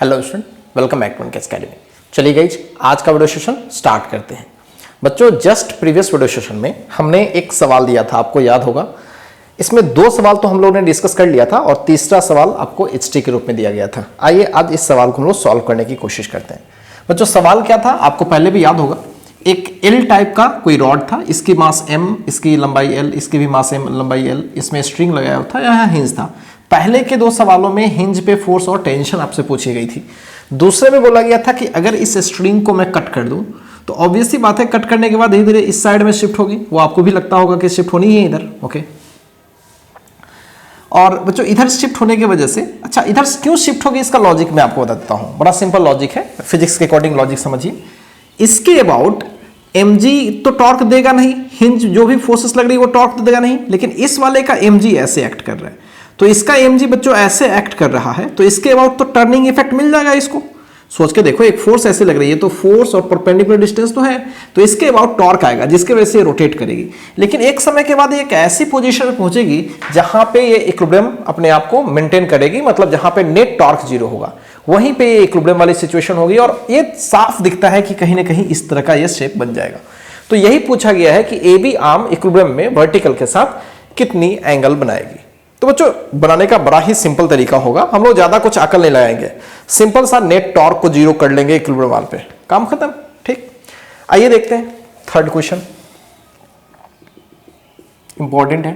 Hello student, welcome back to अनकेस academy. चलिए guys, आज का वीडियो सेशन स्टार्ट करते हैं। बच्चों, जस्ट प्रीवियस वीडियो सेशन में हमने एक सवाल दिया था, आपको याद होगा। इसमें दो सवाल तो हम लोगों ने डिस्कस कर लिया था और तीसरा सवाल आपको एचटी के रूप में दिया गया था। आइए आज इस सवाल को हम लोग सॉल्व करने की कोशिश करते हैं। बच्चों, सवाल क्या था आपको पहले भी याद होगा। एक एल टाइप का कोई रॉड था, इसकी मास एम, इसकी लंबाई एल, इसकी भी मास एम, लंबाई एल, इसमें स्ट्रिंग लगाया हुआ था, यहाँ हिंज था। पहले के दो सवालों में हिंज पे फोर्स और टेंशन आपसे पूछी गई थी। दूसरे में बोला गया था कि अगर इस स्ट्रिंग को मैं कट कर दूं तो ऑब्वियसली बात है, कट करने के बाद धीरे धीरे इस साइड में शिफ्ट होगी। वो आपको भी लगता होगा कि शिफ्ट होनी है इधर, ओके। और बच्चों, इधर शिफ्ट होने की वजह से, अच्छा इधर क्यों शिफ्ट होगी इसका लॉजिक मैं आपको बता देता हूं। बड़ा सिंपल लॉजिक है, फिजिक्स के अकॉर्डिंग लॉजिक समझिए। इसके अबाउट mg तो टॉर्क देगा नहीं, हिंज जो भी फोर्सेस लग रही है वो टॉर्क तो देगा नहीं, लेकिन इस वाले का mg ऐसे एक्ट कर रहा है। तो इसका mg बच्चों ऐसे एक्ट कर रहा है, तो इसके अबाउट तो टर्निंग इफेक्ट मिल जाएगा। इसको सोच के देखो, एक फोर्स ऐसे लग रही है तो फोर्स और परपेंडिकुलर डिस्टेंस तो है, तो इसके अबाउट टॉर्क आएगा जिसके वजह से रोटेट करेगी। लेकिन एक समय के बाद ये एक ऐसी पोजीशन में पहुंचेगी जहां पे ये इक्विलिब्रियम अपने आप को मेंटेन करेगी, मतलब जहां पे नेट टॉर्क जीरो होगा, वहीं पे ये इक्विलिब्रियम वाली सिचुएशन होगी। और ये साफ दिखता है कि कहीं ना कहीं इस तरह का ये शेप बन जाएगा। तो यही पूछा गया है कि ए बी आर्म इक्विलिब्रियम में वर्टिकल के साथ कितनी एंगल बनाएगी। तो बच्चों, बनाने का बड़ा ही सिंपल तरीका होगा। हम लोग ज्यादा कुछ अकल नहीं लगाएंगे, सिंपल सा नेट टॉर्क को जीरो कर लेंगे इक्विलिब्रियम वाल पे, काम खत्म। ठीक, आइए देखते हैं थर्ड क्वेश्चन, इंपॉर्टेंट है।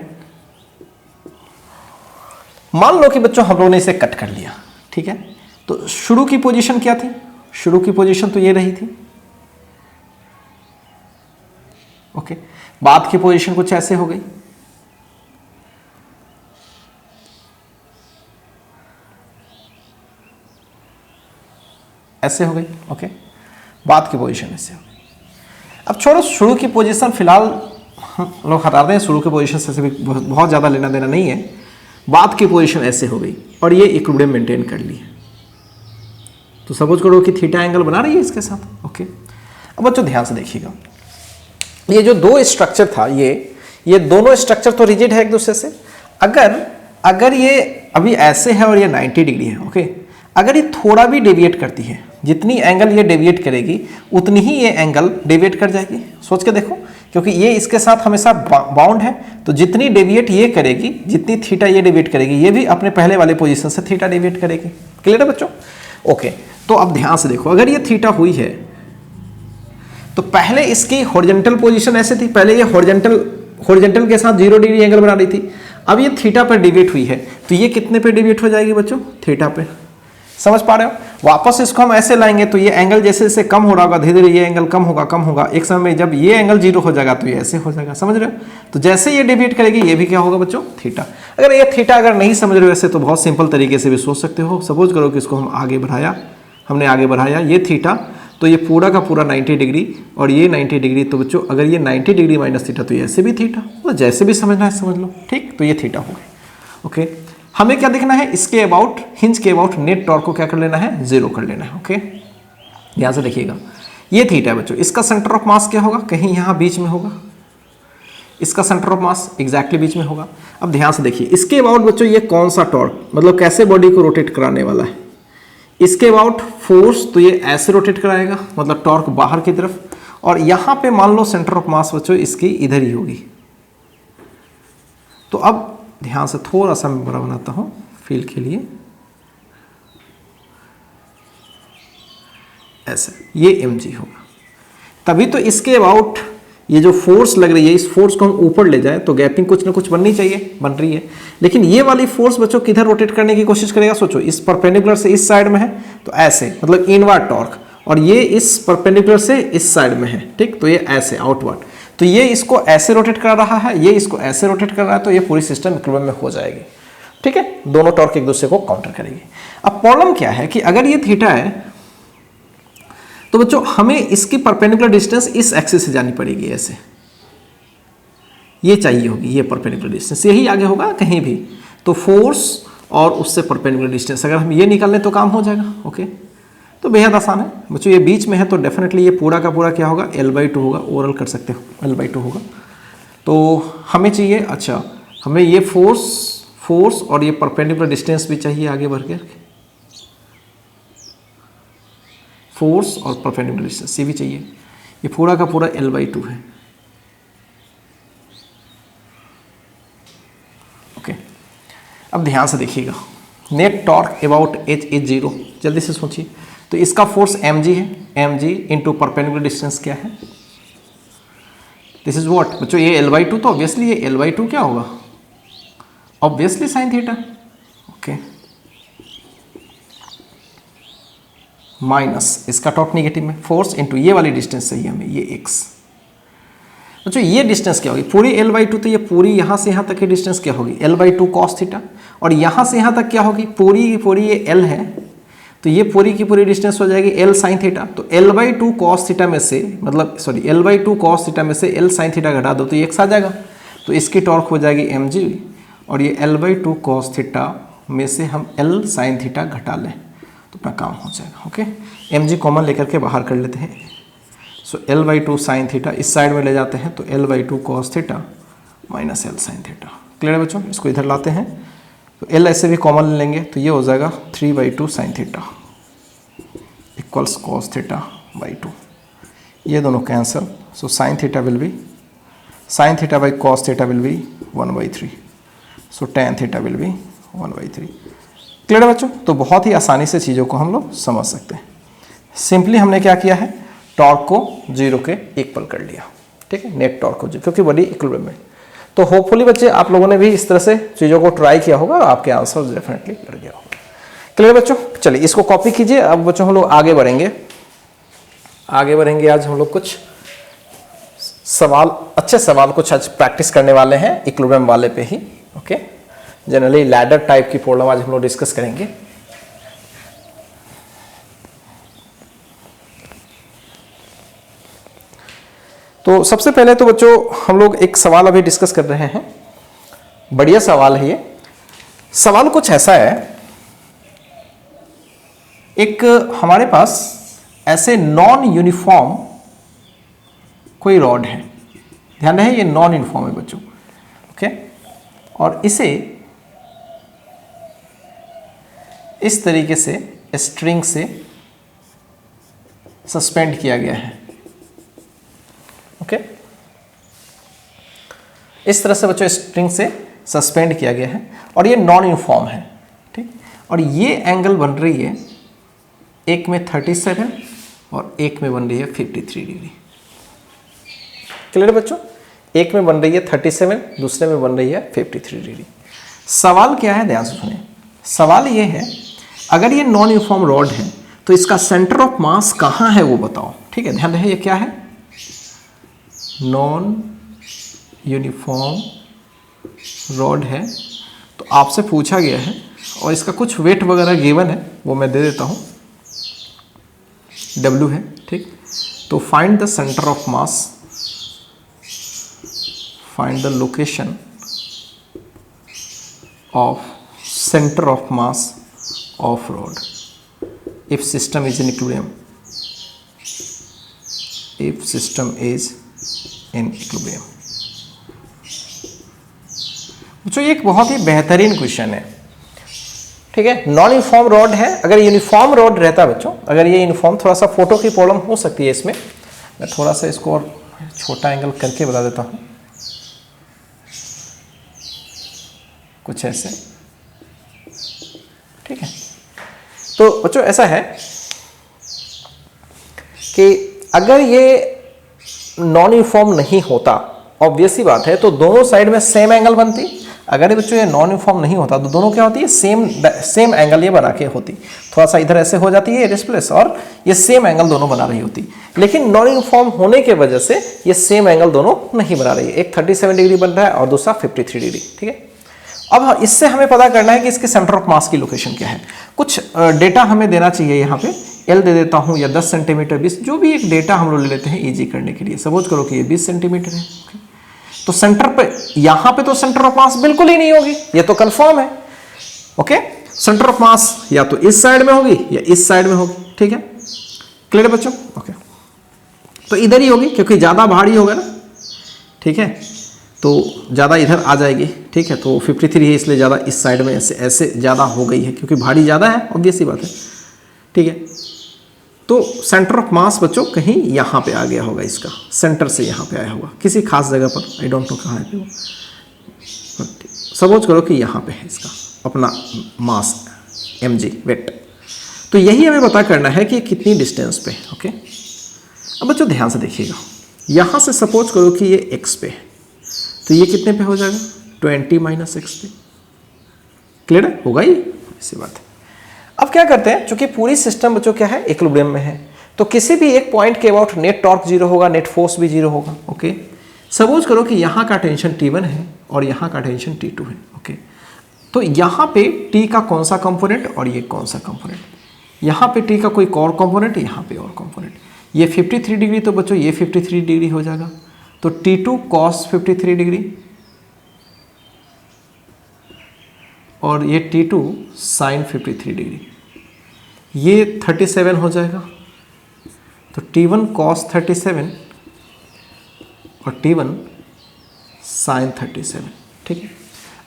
मान लो कि बच्चों हम लोगों ने इसे कट कर लिया, ठीक है। तो शुरू की पोजीशन क्या थी? शुरू की पोजीशन तो ये रही थी, ओके। बाद की पोजीशन कुछ ऐसे हो गई, ऐसे हो गई, ओके। बाद की पोजीशन ऐसे हो गई। अब छोड़ो शुरू की पोजीशन, फिलहाल हम लोग हटा दें, शुरू की पोजीशन से भी बहुत ज़्यादा लेना देना नहीं है। बाद की पोजीशन ऐसे हो गई और ये इक्विलिब्रियम मेंटेन कर ली। तो सपोज करो कि थीटा एंगल बना रही है इसके साथ, ओके। अब बच्चों ध्यान से देखिएगा, ये जो दो स्ट्रक्चर था, ये दोनों स्ट्रक्चर तो रिजिड है एक दूसरे से। अगर ये अभी ऐसे है और ये 90 डिग्री है, ओके। अगर ये थोड़ा भी डेविएट करती है, जितनी एंगल ये डेविएट करेगी उतनी ही ये एंगल डेविएट कर जाएगी। सोच के देखो, क्योंकि ये इसके साथ हमेशा बाउंड है, तो जितनी डेविएट ये करेगी, जितनी थीटा ये डेविएट करेगी, ये भी अपने पहले वाले पोजीशन से थीटा डेविएट करेगी। क्लियर है बच्चों? ओके। तो अब ध्यान से देखो, अगर ये थीटा हुई है तो पहले इसकी हॉरिजॉन्टल पोजीशन ऐसे थी, पहले ये हॉरिजॉन्टल के साथ 0 डिग्री एंगल बना रही थी। अब ये थीटा पर डेविएट हुई है, तो ये कितने पे डेविएट हो जाएगी बच्चों? थीटा पे। समझ पा रहे हो? वापस इसको हम ऐसे लाएंगे तो ये एंगल जैसे जैसे कम हो रहा होगा, धीरे धीरे ये एंगल कम होगा। एक समय में जब ये एंगल 0 हो जाएगा तो ये ऐसे हो जाएगा। समझ रहे हो? तो जैसे ये डेविएट करेगी, ये भी क्या होगा बच्चों? थीटा। अगर ये थीटा अगर नहीं समझ रहे हो ऐसे, तो बहुत सिंपल तरीके से भी सोच सकते हो। सपोज करो कि इसको हमने आगे बढ़ाया, ये थीटा, तो ये पूरा का पूरा 90 डिग्री और ये 90 डिग्री। तो बच्चों, अगर ये 90 डिग्री माइनस थीटा, तो ये ऐसे भी थीटा, तो जैसे भी समझना है समझ लो। ठीक, तो ये थीटा हो गई, ओके। हमें क्या देखना है? इसके अबाउट, हिंज के अबाउट नेट टॉर्क को क्या कर लेना है? 0 कर लेना है, ओके। ध्यान से देखिएगा, ये थीटा है बच्चों, इसका सेंटर ऑफ मास क्या होगा? कहीं यहाँ बीच में होगा। इसका सेंटर ऑफ मास एग्जैक्टली बीच में होगा। अब ध्यान से देखिए, इसके अबाउट बच्चों ये कौन सा टॉर्क, मतलब कैसे बॉडी को रोटेट कराने वाला है? इसके अबाउट फोर्स, तो ये ऐसे रोटेट कराएगा, मतलब टॉर्क बाहर की तरफ। और यहां पे मान लो सेंटर ऑफ मास बच्चों इसकी इधर ही होगी। तो अब ध्यान से थोड़ा सा मैं बड़ा बनाता हूं फील के लिए, ऐसे ये mg होगा। तभी तो इसके अबाउट ये जो फोर्स लग रही है, इस फोर्स को हम ऊपर ले जाए तो गैपिंग कुछ ना कुछ बननी चाहिए, बन रही है। लेकिन ये वाली फोर्स बच्चों किधर रोटेट करने की कोशिश करेगा? सोचो, इस परपेंडिकुलर से इस साइड में है तो ऐसे, मतलब इनवर्ड टॉर्क, और ये इस परपेंडिकुलर से इस साइड में है, ठीक, तो ये ऐसे आउटवर्ड। तो ये इसको ऐसे रोटेट कर रहा है, ये इसको ऐसे रोटेट कर रहा है, तो ये पूरी सिस्टम इक्विलिब्रियम में हो जाएगी। ठीक है, दोनों टॉर्क एक दूसरे को काउंटर करेगी। अब प्रॉब्लम क्या है कि अगर ये थीटा है तो बच्चों हमें इसकी परपेंडिकुलर डिस्टेंस इस एक्सिस से जानी पड़ेगी, ऐसे ये चाहिए होगी, ये परपेंडिकुलर डिस्टेंस यही आगे होगा कहीं भी। तो फोर्स और उससे परपेंडिकुलर डिस्टेंस अगर हम ये निकाल लें तो काम हो जाएगा, ओके। तो बेहद आसान है बच्चों, ये बीच में है तो डेफिनेटली ये पूरा का पूरा क्या होगा? L/2 होगा, ओवरऑल कर सकते हो L/2 होगा। तो हमें चाहिए, अच्छा हमें ये फोर्स और ये परपेंडिकुलर डिस्टेंस भी चाहिए आगे बढ़ के, फोर्स और परपेंडिकुलर डिस्टेंस ये भी चाहिए। ये पूरा का पूरा L/2 है। ओके, अब ध्यान से देखिएगा, net torque about H is 0, जल्दी से सोचिए। तो इसका फोर्स mg है, mg इंटू परपेंडिकुलर डिस्टेंस क्या है, दिस इज व्हाट बच्चों, ये L/2, तो ऑब्वियसली ये L/2 क्या होगा, obviously sine theta. Okay, minus इसका टॉर्क नेगेटिव में, फोर्स इंटू ये वाली डिस्टेंस चाहिए हमें, ये x। बच्चों ये डिस्टेंस क्या होगी, पूरी L/2, तो ये पूरी यहाँ से यहाँ तक की डिस्टेंस क्या होगी, L/2 cos थीटा, और यहाँ से यहाँ तक क्या होगी, पूरी की पूरी ये L है, तो ये पूरी की पूरी डिस्टेंस हो जाएगी L sin थीटा। तो L/2 cos थीटा में से, मतलब सॉरी L/2 cos थीटा में से L sin थीटा घटा दो तो ये x आ जाएगा, तो इसकी टॉर्क हो जाएगी mg, और ये L/2 cos थीटा में से हम L sin थीटा घटा लें तो अपना काम हो जाएगा। ओके, mg कॉमन लेकर के बाहर कर लेते हैं। सो L/2 sin थीटा इस साइड में ले जाते हैं तो L/2 cos theta minus L sin theta. Clear है बच्चों, इसको इधर लाते हैं तो L ऐसे भी कॉमन ले लेंगे तो ये हो जाएगा 3/2 sin theta equals cos theta by 2, ये दोनों cancel. So sin theta will be, sin theta by cos theta will be 1/3, so tan theta will be 1/3। Clear है बच्चों, तो बहुत ही आसानी से चीज़ों को हम लोग समझ सकते हैं। सिंपली हमने क्या किया है, टॉर्क को 0 के इक्वल कर लिया, ठीक है, नेट टॉर्क को 0, क्योंकि बॉडी इक्विलिब्रियम में। तो होपफुली बच्चे आप लोगों ने भी इस तरह से चीज़ों को ट्राई किया होगा, आपके आंसर डेफिनेटली लग गया होगा। क्लियर बच्चों, चलिए इसको कॉपी कीजिए। अब बच्चों हम लोग आगे बढ़ेंगे, आज हम लोग कुछ सवाल, अच्छे सवाल कुछ आज प्रैक्टिस करने वाले हैं इक्विलिब्रियम वाले पे ही। ओके, जनरली लैडर टाइप की प्रॉब्लम आज हम लोग डिस्कस करेंगे। तो सबसे पहले तो बच्चों हम लोग एक सवाल अभी डिस्कस कर रहे हैं, बढ़िया सवाल है ये। सवाल कुछ ऐसा है, एक हमारे पास ऐसे नॉन यूनिफॉर्म कोई रॉड है, ध्यान रहे ये नॉन यूनिफॉर्म है बच्चों। ओके, और इसे इस तरीके से स्ट्रिंग से सस्पेंड किया गया है। ओके, इस तरह से बच्चों स्ट्रिंग से सस्पेंड किया गया है और ये नॉन यूनिफॉर्म है, ठीक। और ये एंगल बन रही है, एक में 37 और एक में बन रही है 53 डिग्री। क्लियर बच्चों, एक में बन रही है 37, दूसरे में बन रही है 53 डिग्री। सवाल क्या है, ध्यान से सुनिए। सवाल ये है, अगर ये नॉन यूनिफॉर्म रॉड है तो इसका सेंटर ऑफ मास कहाँ है वो बताओ। ठीक है, ध्यान रहे ये क्या है, नॉन यूनिफॉर्म रॉड है। तो आपसे पूछा गया है और इसका कुछ वेट वगैरह गिवन है, वो मैं दे देता हूँ, W है, ठीक। तो find the centre of mass, find the location of centre of mass of rod if system is in equilibrium, if system is in equilibrium. बच्चों ये एक बहुत ही बेहतरीन क्वेश्चन है, ठीक है। नॉन यूनिफॉर्म रॉड है, अगर यूनिफॉर्म रॉड रहता बच्चों, अगर ये यूनिफॉर्म, थोड़ा सा फोटो की प्रॉब्लम हो सकती है इसमें, मैं थोड़ा सा इसको और छोटा एंगल करके बता देता हूँ, कुछ ऐसे, ठीक है। तो बच्चों ऐसा है कि अगर ये नॉन यूनिफॉर्म नहीं होता, ऑब्वियस ही बात है, तो दोनों साइड में सेम एंगल बनती। अगर बच्चों ये नॉन यूनिफॉर्म नहीं होता तो दोनों क्या होती है, सेम एंगल ये बना के होती, थोड़ा सा इधर ऐसे हो जाती है डिस्प्लेस, और ये सेम एंगल दोनों बना रही होती। लेकिन नॉन यूनिफॉर्म होने के वजह से ये सेम एंगल दोनों नहीं बना रही है, एक 37 डिग्री बन रहा है और दूसरा 53 डिग्री, ठीक है। अब इससे हमें पता करना है कि इसके सेंटर ऑफ मास की लोकेशन क्या है। कुछ डेटा हमें देना चाहिए, यहाँ पे L दे देता हूँ, या 10 सेंटीमीटर, 20, जो भी एक डेटा हम लोग ले लेते हैं इजी करने के लिए। सपोज करो कि ये 20 सेंटीमीटर है, तो सेंटर पे, यहाँ पे तो सेंटर ऑफ मास बिल्कुल ही नहीं होगी, ये तो कंफर्म है। ओके, सेंटर ऑफ मास या तो इस साइड में होगी या इस साइड में होगी, ठीक है। क्लियर है बच्चों, ओके। तो इधर ही होगी क्योंकि ज़्यादा भारी होगा ना, ठीक है, तो ज़्यादा इधर आ जाएगी, ठीक है। तो 53 है इसलिए ज़्यादा इस साइड में ऐसे ज़्यादा हो गई है, क्योंकि भारी ज़्यादा है, ऑब्वियस सी बात है, ठीक है। तो सेंटर ऑफ मास बच्चों कहीं यहाँ पे आ गया होगा, इसका सेंटर से यहाँ पे आया होगा किसी खास जगह पर, आई डोंट नो कहाँ है वो। सपोज करो कि यहाँ पे है इसका अपना मास mg वेट। तो यही हमें पता करना है कि कितनी डिस्टेंस पे। ओके, अब बच्चों ध्यान से देखिएगा, यहाँ से सपोज करो कि ये x पे है, तो ये कितने पे हो जाएगा 20 - x पे। क्लियर है, होगा ही, ऐसी बात है। अब क्या करते हैं, चूंकि पूरी सिस्टम बच्चों क्या है इक्विलिब्रियम में है, तो किसी भी एक पॉइंट के अबाउट नेट टॉर्क 0 होगा, नेट फोर्स भी 0 होगा। ओके, सपोज करो कि यहाँ का टेंशन T1 है और यहाँ का टेंशन T2 है। ओके, तो यहाँ पे T का कौन सा कंपोनेंट और ये कौन सा कंपोनेंट, यहाँ पे T का कोई और कंपोनेंट, यहाँ पे और कंपोनेंट, ये 53 डिग्री, तो बच्चों ये 53 डिग्री हो जाएगा। तो T2 cos 53 डिग्री और ये T2 sin 53 डिग्री, ये 37 हो जाएगा। तो T1 cos 37 और T1 sin 37। ठीक है,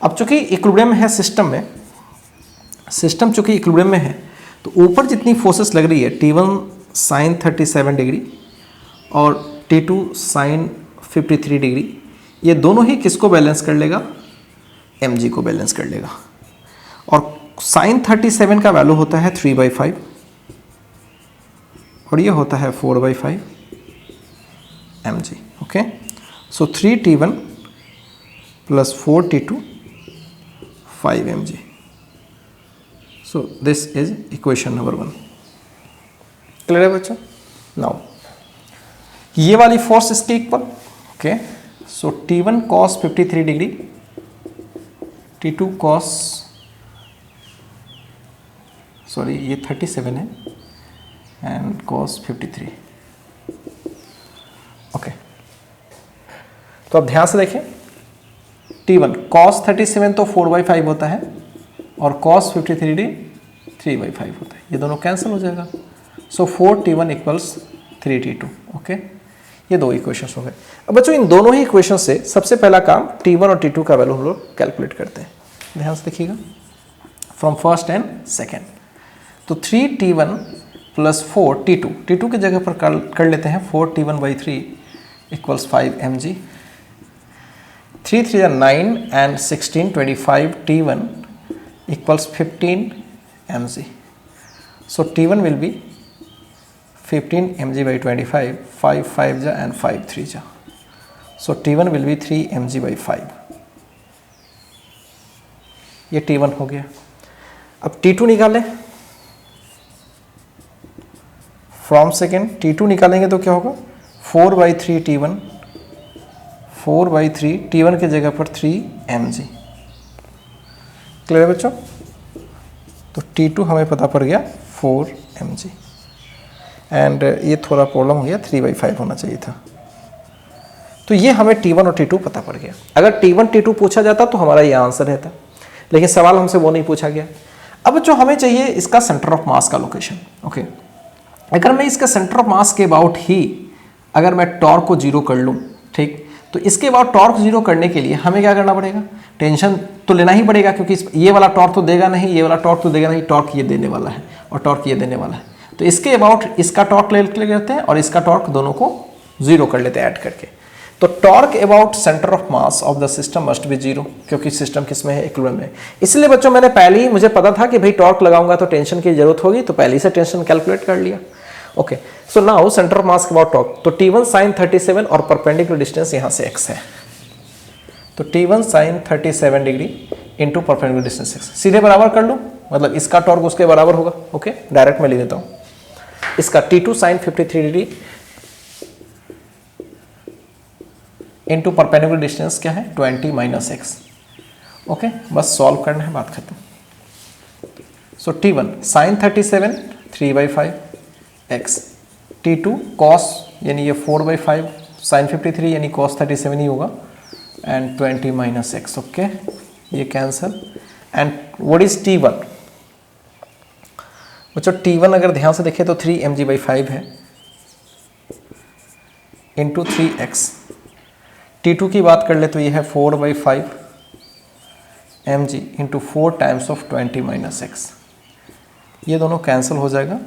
अब चूंकि इक्विलिब्रियम है सिस्टम में, सिस्टम चूंकि इक्विलिब्रियम में है, तो ऊपर जितनी फोर्सेस लग रही है T1 sin 37 डिग्री और T2 sin 53 डिग्री, ये दोनों ही किसको बैलेंस कर लेगा, mg को बैलेंस कर लेगा। और sin 37 का वैल्यू होता है 3/5 और ये होता है 4/5 mg। Okay, so 3T1 plus 4T2 5 mg। So this is equation number 1। Clear है बच्चों? नाउ ये वाली फोर्स इसके इक्वल। ओके, सो T1 cos 53 degree, T2 cos, sorry ये 37 है एंड cos 53। ओके, तो अब ध्यान से देखें, T1 cos 37 तो 4/5 होता है और cos 53 3/5 होता है, ये दोनों कैंसिल हो जाएगा। सो 4T1 इक्वल्स 3T2। ओके, ये दो इक्वेशंस हो गए। अब बच्चों इन दोनों ही इक्वेशन से सबसे पहला काम T1 और T2 का वैल्यू हम लोग कैलकुलेट करते हैं। ध्यान से देखिएगा, फ्रॉम फर्स्ट एंड सेकेंड। तो 3T1 प्लस 4T2, T2 की जगह पर कर लेते हैं 4T1/3 equals 5 mg। 3 3 are 9 and 16 25 T1 equals 15 mg. So T1 will be 15 mg by 25, 5 5 ja and 5 3 ja. So T1 will be 3 mg by 5. ये T1 हो गया। अब T2 निकालें, फ्रॉम सेकेंड T2 निकालेंगे तो क्या होगा 4/3 T1, 4/3 T1 की जगह पर 3 mg। क्लियर है बच्चों? तो T2 हमें पता पड़ गया 4 mg एंड ये थोड़ा प्रॉब्लम हो गया, 3/5 होना चाहिए था। तो ये हमें T1 और T2 पता पड़ गया। अगर T1 T2 पूछा जाता तो हमारा ये आंसर रहता, लेकिन सवाल हमसे वो नहीं पूछा गया। अब जो हमें चाहिए इसका सेंटर ऑफ मास का लोकेशन। ओके, अगर मैं इसका सेंटर ऑफ मास के अबाउट ही अगर मैं टॉर्क को 0 कर लूँ, ठीक, तो इसके बाद टॉर्क 0 करने के लिए हमें क्या करना पड़ेगा, टेंशन तो लेना ही पड़ेगा, क्योंकि ये वाला टॉर्क तो देगा नहीं, ये वाला टॉर्क तो देगा नहीं, टॉर्क ये देने वाला है और टॉर्क ये देने वाला है। तो इसके अबाउट इसका टॉर्क ले लेते हैं और इसका टॉर्क दोनों को 0 कर लेते हैं ऐड करके। तो torque about centre of mass of the system must be 0, क्योंकि सिस्टम किस में है, इक्विलिब्रियम में। इसलिए बच्चों मैंने पहले ही, मुझे पता था कि भाई टॉर्क लगाऊंगा तो टेंशन की जरूरत होगी, तो पहले से टेंशन कैलकुलेट कर लिया। Okay, so now centre of mass about torque. तो T1 sin 37 और परपेंडिकुलर डिस्टेंस यहाँ से x है, तो T1 sin 37 degree into perpendicular distance x, सीधे बराबर कर लो, मतलब इसका टॉर्क उसके बराबर होगा। ओके, डायरेक्ट में लिख देता हूँ, इसका T2 sin 53 degree into perpendicular distance क्या है 20 - x। ओके, बस सॉल्व करना है, बात खत्म। सो T1 sin 37 3/5 x, T2 cos यानी ये 4/5 sin 53 यानी cos 37 ही होगा एंड 20 - x। ओके, ये cancel and what is T1? बच्चों T1 अगर ध्यान से देखें तो 3 mg/5 है इंटू 3x। T2 की बात कर ले तो ये है 4/5 mg into 4 times of 20 - x। ये दोनों कैंसिल हो जाएगा,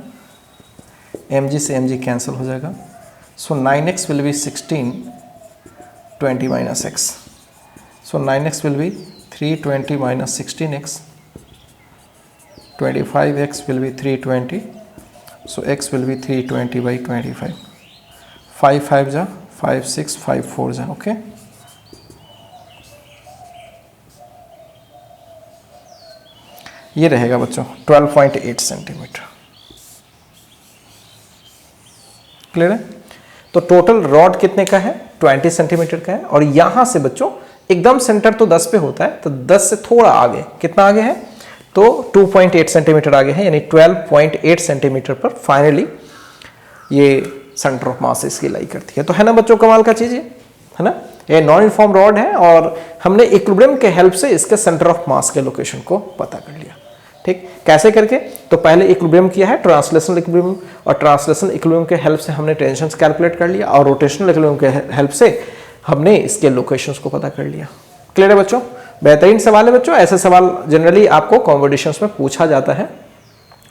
mg से mg कैंसिल हो जाएगा, सो 9x will be 16 20 minus x, so 9x will be 320 minus 16x, 25x will be 320, so x will be 320 by 25, 5 5 जा 5 6 5 4 जा, ओके। ये रहेगा बच्चों 12.8 सेंटीमीटर, क्लियर है। तो टोटल रॉड कितने का है, 20 सेंटीमीटर का है, और यहां से बच्चों एकदम सेंटर तो 10 पे होता है, तो 10 से थोड़ा आगे, कितना आगे है, तो 2.8 सेंटीमीटर आगे है, यानी 12.8 सेंटीमीटर पर फाइनली ये सेंटर ऑफ मास इसकी लाई करती है। तो है ना बच्चों कमाल का चीज, है ना। ये नॉन यूनिफॉर्म रॉड है और हमने इक्विलिब्रियम के हेल्प से इसके सेंटर ऑफ मास के लोकेशन को पता कर लिया। ठीक, कैसे करके, तो पहले इक्विलिब्रियम किया है, ट्रांसलेशनल इक्विलिब्रियम, और ट्रांसलेशनल इक्विलिब्रियम के हेल्प से हमने टेंशन कैलकुलेट कर लिया, और रोटेशनल इक्विलिब्रियम के हेल्प से हमने इसके लोकेशंस को पता कर लिया। क्लियर है बच्चों, बेहतरीन सवाल है बच्चों। ऐसे सवाल जनरली आपको कॉम्पिटिशन्स में पूछा जाता है,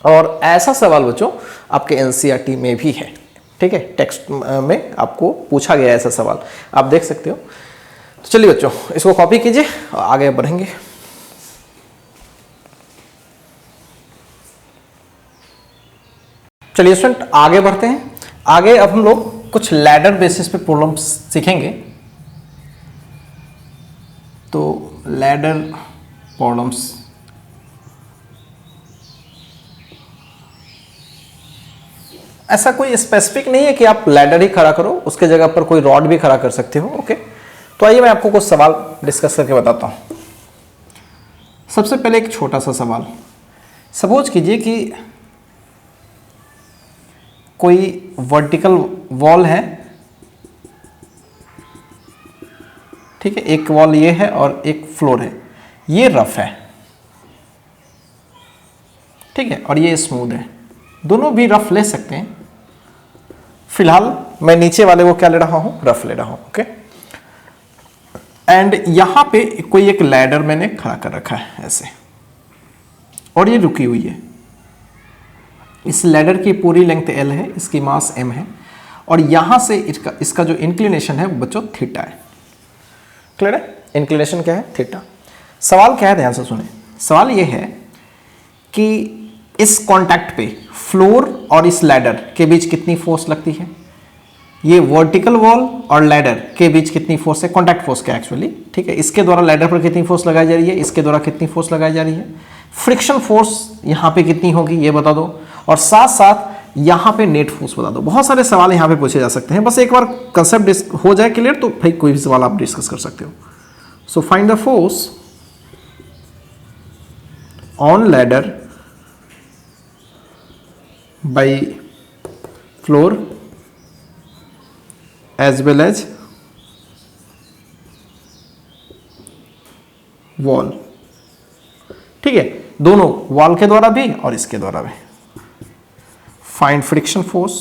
और ऐसा सवाल बच्चों आपके एनसीईआरटी में भी है। ठीक है, टेक्स्ट में आपको पूछा गया ऐसा सवाल, आप देख सकते हो। तो चलिए बच्चों, इसको कॉपी कीजिए और आगे बढ़ेंगे। चलिए स्टूडेंट, आगे बढ़ते हैं। आगे अब हम लोग कुछ लैडर बेसिस पे प्रॉब्लम्स सीखेंगे। तो लैडर प्रॉब्लम्स, ऐसा कोई स्पेसिफिक नहीं है कि आप लैडर ही खड़ा करो, उसके जगह पर कोई रॉड भी खड़ा कर सकते हो। ओके, तो आइए मैं आपको कुछ सवाल डिस्कस करके बताता हूं। सबसे पहले एक छोटा सा सवाल, सपोज कीजिए कि कोई वर्टिकल वॉल है, ठीक है, एक वॉल ये है और एक फ्लोर है, ये रफ है, ठीक है, और ये स्मूथ है, दोनों भी रफ ले सकते हैं। फिलहाल मैं नीचे वाले को क्या ले रहा हूं, रफ ले रहा हूं। ओके, एंड यहां पे कोई एक लैडर मैंने खड़ा कर रखा है ऐसे, और ये रुकी हुई है। इस लैडर की पूरी लेंथ L है, इसकी मास M है, और यहां से इसका जो इंक्लिनेशन है बच्चों थीटा है। क्लियर है, इंक्लिनेशन क्या है, थीटा। सवाल क्या है, ध्यान से सुने। सवाल ये है कि इस कांटेक्ट पे फ्लोर और इस लैडर के बीच कितनी फोर्स लगती है, ये वर्टिकल वॉल और लैडर के बीच कितनी फोर्स है, कांटेक्ट फोर्स क्या एक्चुअली, ठीक है, इसके द्वारा लैडर पर कितनी फोर्स लगाई जा रही है, इसके द्वारा कितनी फोर्स लगाई जा रही है, फ्रिक्शन फोर्स यहां पे कितनी होगी ये बता दो, और साथ साथ यहां पे नेट फोर्स बता दो। बहुत सारे सवाल यहां पे पूछे जा सकते हैं, बस एक बार कंसेप्ट हो जाए क्लियर तो भाई कोई भी सवाल आप डिस्कस कर सकते हो। So find the force on ladder by floor as well as wall. ठीक है, दोनों वॉल के द्वारा भी और इसके द्वारा भी। फाइंड फ्रिक्शन फोर्स,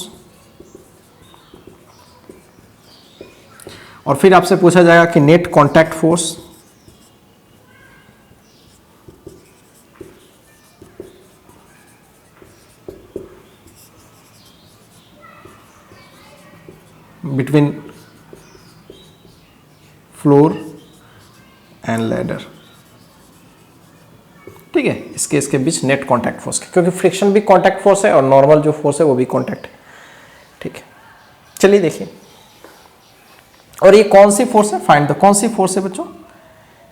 और फिर आपसे पूछा जाएगा कि net contact force, between floor and ladder. ठीक है, इसके बीच नेट कांटेक्ट फोर्स, क्योंकि फ्रिक्शन भी कांटेक्ट फोर्स है और नॉर्मल जो फोर्स है वो भी कांटेक्ट है। ठीक है, चलिए देखिए, और ये कौन सी फोर्स है, फाइंड द, कौन सी फोर्स है बच्चों,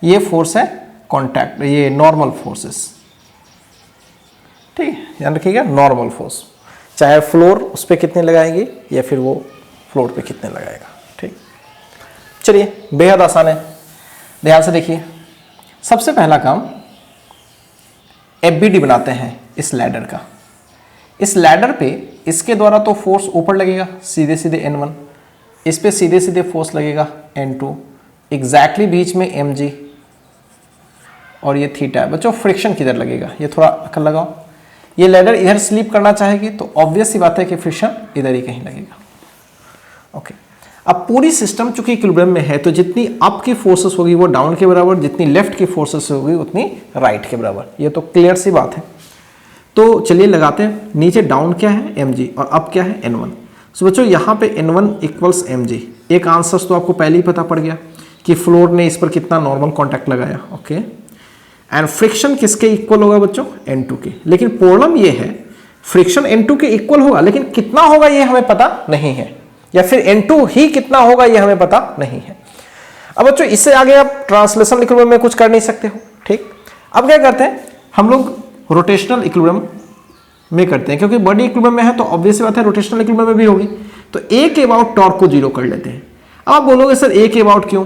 ये फोर्स है कांटेक्ट, ये नॉर्मल फोर्सेस। ठीक है, ध्यान रखिएगा, नॉर्मल फोर्स, चाहे फ्लोर उस पर कितने लगाएंगे या फिर वो फ्लोर पे कितने लगाएगा। ठीक, चलिए बेहद आसान है, ध्यान से देखिए। सबसे पहला काम FBD बनाते हैं इस लैडर का। इस लैडर पे इसके द्वारा तो फोर्स ऊपर लगेगा सीधे सीधे N1, इस पे सीधे सीधे फोर्स लगेगा N2, एग्जैक्टली बीच में mg, और ये थीटा है। बच्चों फ्रिक्शन किधर लगेगा, ये थोड़ा अकल लगाओ। ये लैडर इधर स्लिप करना चाहेगी तो ऑब्वियस सी बात है कि फ्रिक्शन इधर ही कहीं लगेगा। ओके, अब पूरी सिस्टम चूंकि इक्विलिब्रियम में है तो जितनी अप की फोर्सेस होगी वो डाउन के बराबर, जितनी लेफ्ट की फोर्सेस होगी उतनी राइट के बराबर। ये तो क्लियर सी बात है। तो चलिए लगाते हैं। नीचे डाउन क्या है mg और अप क्या है n1। सो बच्चों यहाँ पे n1 इक्वल्स mg। एक आंसर्स तो आपको पहले ही पता पड़ गया कि फ्लोर ने इस पर कितना नॉर्मल कॉन्टैक्ट लगाया। ओके, एंड फ्रिक्शन किसके इक्वल होगा बच्चों? n2 के। लेकिन प्रॉब्लम ये है फ्रिक्शन n2 के इक्वल होगा, लेकिन कितना होगा ये हमें पता नहीं है, या फिर n2 ही कितना होगा ये हमें पता नहीं है। अब बच्चों इससे आगे आप ट्रांसलेशनल इक्विलिब्रियम में कुछ कर नहीं सकते हो, ठीक। अब क्या करते हैं हम लोग, रोटेशनल इक्विलिब्रियम में करते हैं, क्योंकि बॉडी इक्विलिब्रियम में है तो ऑब्वियस बात है रोटेशनल इक्विलिब्रियम में भी होगी। तो ए के अबाउट टॉर्क को जीरो कर लेते हैं। अब आप बोलोगे सर ए के अबाउट क्यों,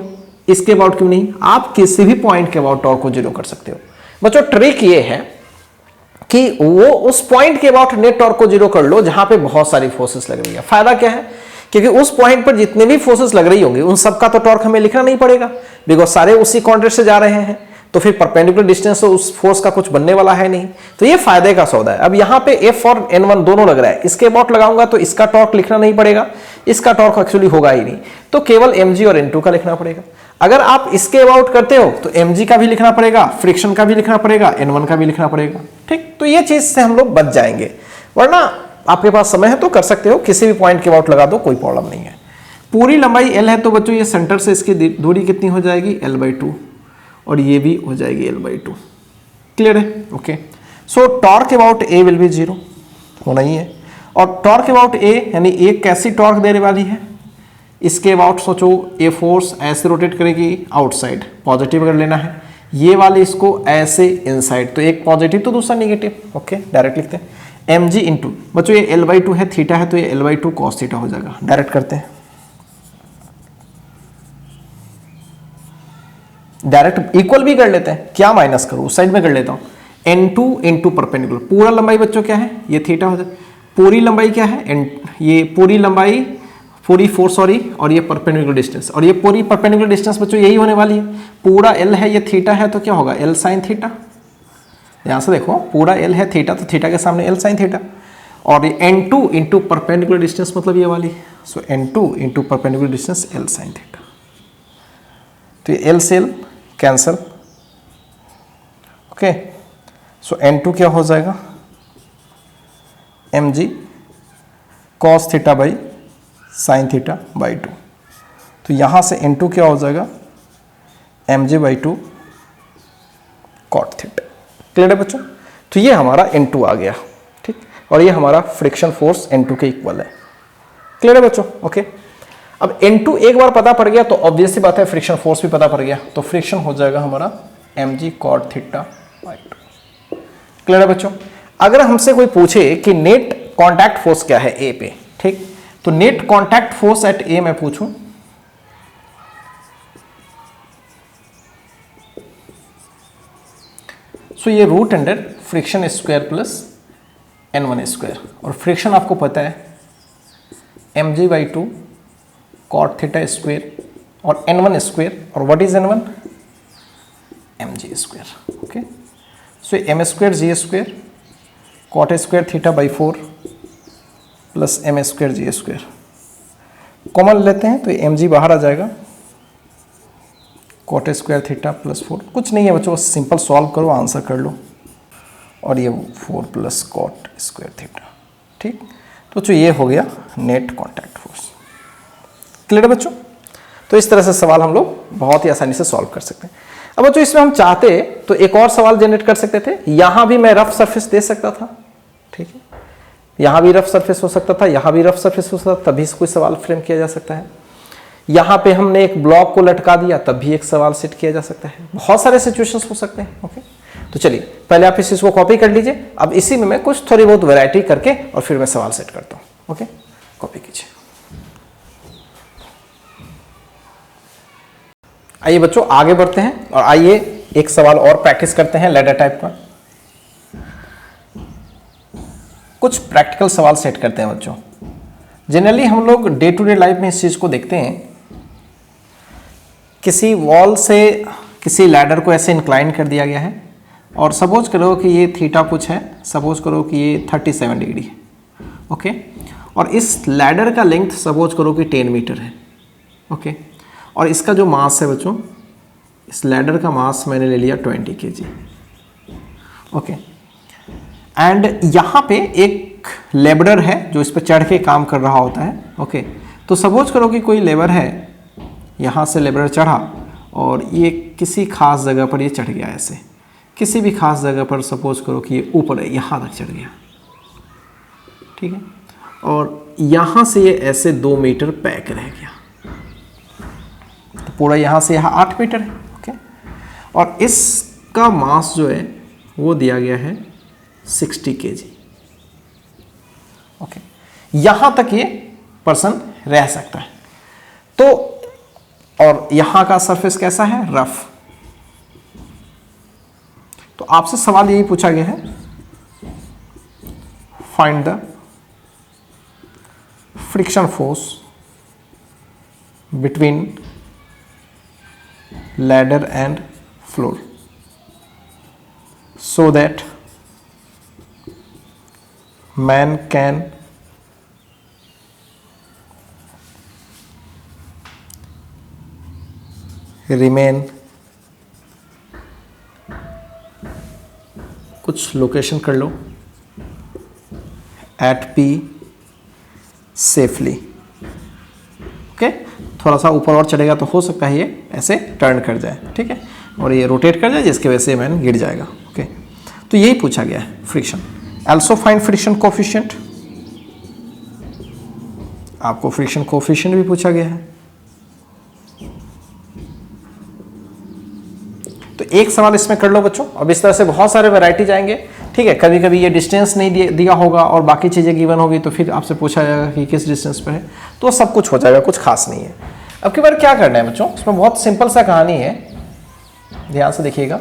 इसके अबाउट क्यों नहीं? आप किसी भी पॉइंट के अबाउट टॉर्क को जीरो कर सकते हो। बच्चों ट्रिक ये है कि वो उस पॉइंट के अबाउट नेट टॉर्क को जीरो कर लो जहां पे बहुत सारी फोर्सेस लग रही है। फायदा क्या है? क्योंकि उस पॉइंट पर जितने भी फोर्सेस लग रही होंगी उन सबका तो टॉर्क हमें लिखना नहीं पड़ेगा, बिकॉज सारे उसी कॉन्ट्रेक्ट से जा रहे हैं, तो फिर परपेंडिकुलर डिस्टेंस से उस फोर्स का कुछ बनने वाला है नहीं। तो ये फायदे का सौदा है। अब यहाँ पे F और N1 दोनों लग रहा है, इसके अबाउट लगाऊंगा तो इसका टॉर्क लिखना नहीं पड़ेगा, इसका टॉर्क एक्चुअली होगा ही नहीं, तो केवल mg और n2 का लिखना पड़ेगा। अगर आप इसके अबाउट करते हो तो mg का भी लिखना पड़ेगा, फ्रिक्शन का भी लिखना पड़ेगा, n1 का भी लिखना पड़ेगा, ठीक। तो ये चीज से हम लोग बच जाएंगे, वरना आपके पास समय है तो कर सकते हो, किसी भी पॉइंट के अबाउट लगा दो, कोई प्रॉब्लम नहीं है। पूरी लंबाई l है तो बच्चों ये सेंटर से इसकी दूरी कितनी हो जाएगी? l/2, और ये भी हो जाएगी l/2। क्लियर है? Okay. So torque about a will be 0 होना ही है। और टॉर्क अबाउट a यानी एक कैसी टॉर्क देने वाली है? इसके अबाउट सोचो ए फोर्स ऐसे रोटेट करेगी आउटसाइड, पॉजिटिव अगर लेना है, ये वाले इसको ऐसे इनसाइड, तो एक पॉजिटिव तो दूसरा नेगेटिव। ओके, डायरेक्ट लिखते हैं mg इंटू, बच्चों ये l/2 है, थीटा है तो ये l/2 cos थीटा हो जाएगा। डायरेक्ट करते हैं, डायरेक्ट इक्वल भी कर लेते हैं, क्या माइनस करूं, उस साइड में कर लेता हूं। n2 इंटू परपेंडिकुलर, पूरा लंबाई बच्चों क्या है? ये थीटा हो जाए। पूरी लंबाई क्या है? ये पूरी लंबाई, पूरी फोर्स सॉरी, और ये परपेंडिकुलर डिस्टेंस, और ये पूरी परपेंडिकुलर डिस्टेंस बच्चों यही होने वाली है। पूरा l है, ये थीटा है तो क्या होगा? l sin theta. यहां से देखो पूरा l है थीटा, तो थीटा के सामने l sin थीटा, और ये n2 इंटू परपेंडिकुलर डिस्टेंस मतलब ये वाली, सो n2 into perpendicular distance l sin theta. तो ये l से l कैंसल। ओके, सो n2 क्या हो जाएगा? mg cos theta by sine theta by 2। तो यहां से n2 क्या हो जाएगा? mg by 2 cot theta. Clear है बच्चों? तो ये हमारा n2 आ गया, ठीक, और ये हमारा फ्रिक्शन फोर्स n2 के इक्वल है। क्लियर है बच्चों? ओके। अब n2 एक बार पता पड़ गया तो ऑब्वियसली बात है फ्रिक्शन फोर्स भी पता पड़ गया, तो फ्रिक्शन हो जाएगा हमारा mg cot theta by 2। Clear है बच्चों? अगर हमसे कोई पूछे कि नेट कांटेक्ट फोर्स क्या है ए पे, ठीक, तो net contact force at A मैं पूछूं, सो ये root under friction square plus n1 square, और फ्रिक्शन आपको पता है mg by 2 cot theta square और n1 स्क्वायर, और what is n1? mg square. Okay, so m square g square cot square theta by 4 plus m square g square, common लेते हैं तो ये mg बाहर आ जाएगा, cot स्क्वायर थीटा प्लस 4, कुछ नहीं है बच्चों, सिंपल सॉल्व करो आंसर कर लो, और ये 4 प्लस cot स्क्वायर थीटा, ठीक। तो बच्चों ये हो गया नेट कांटेक्ट फोर्स। क्लियर है बच्चों? तो इस तरह से सवाल हम लोग बहुत ही आसानी से सॉल्व कर सकते हैं। अब बच्चों इसमें हम चाहते तो एक और सवाल जनरेट कर सकते थे, यहां भी मैं रफ सरफेस दे सकता था, ठीक है, यहां भी रफ सरफेस हो सकता था, यहां भी रफ सरफेस हो सकता था, तभी से कोई सवाल फ्रेम किया जा सकता है। यहां पे हमने एक ब्लॉक को लटका दिया तब भी एक सवाल सेट किया जा सकता है। बहुत सारे सिचुएशंस हो सकते हैं। ओके, तो चलिए पहले आप इस चीज को कॉपी कर लीजिए, अब इसी में मैं कुछ थोड़ी बहुत वैरायटी करके और फिर मैं सवाल सेट करता हूं। ओके, कॉपी कीजिए। आइए बच्चों आगे बढ़ते हैं और आइए एक सवाल और प्रैक्टिस करते हैं लैडर टाइप का। कुछ प्रैक्टिकल सवाल सेट करते हैं बच्चों। जनरली हम लोग डे टू डे लाइफ में इस चीज को देखते हैं, किसी वॉल से किसी लैडर को ऐसे इंक्लाइन कर दिया गया है और सपोज करो कि ये थीटा कुछ है, सपोज करो कि ये 37 डिग्री है। ओके, और इस लैडर का लेंथ सपोज करो कि 10 मीटर है। ओके, और इसका जो मास है बच्चों, इस लैडर का मास मैंने ले लिया 20 kg। ओके, एंड यहाँ पे एक लेबरर है जो इस पर चढ़ के काम कर रहा होता है। ओके, तो सपोज करो कि कोई लेबर है, यहाँ से लेबरर चढ़ा और ये किसी खास जगह पर ये चढ़ गया, ऐसे किसी भी खास जगह पर सपोज करो कि ये ऊपर है, यहाँ तक चढ़ गया, ठीक है, और यहाँ से ये ऐसे 2 मीटर पैक रह गया, तो पूरा यहाँ से यहाँ 8 मीटर है। ओके, और इसका मास जो है वो दिया गया है 60 kg। ओके, यहाँ तक ये पर्सन रह सकता है। तो और यहाँ का सरफेस कैसा है, रफ। तो आपसे सवाल यही पूछा गया है, find the friction force between ladder and floor so that man can remain, कुछ लोकेशन कर लो, at P safely। ओके, थोड़ा सा ऊपर और चढ़ेगा तो हो सकता है ये ऐसे टर्न कर जाए, ठीक है, और ये रोटेट कर जाए जिसकी वजह से मैन गिर जाएगा। ओके, तो यही पूछा गया है friction. Also find friction coefficient, आपको फ्रिक्शन कोफिशिएंट भी पूछा गया है। तो एक सवाल इसमें कर लो बच्चों। अब इस तरह से बहुत सारे वैरायटी जाएंगे, ठीक है। कभी कभी ये डिस्टेंस नहीं दिया होगा और बाकी चीज़ें गिवन होगी तो फिर आपसे पूछा जाएगा कि किस डिस्टेंस पर है, तो सब कुछ हो जाएगा, कुछ खास नहीं है। अब की बार क्या करना है बच्चों, इसमें बहुत सिंपल सा कहानी है, ध्यान से देखिएगा।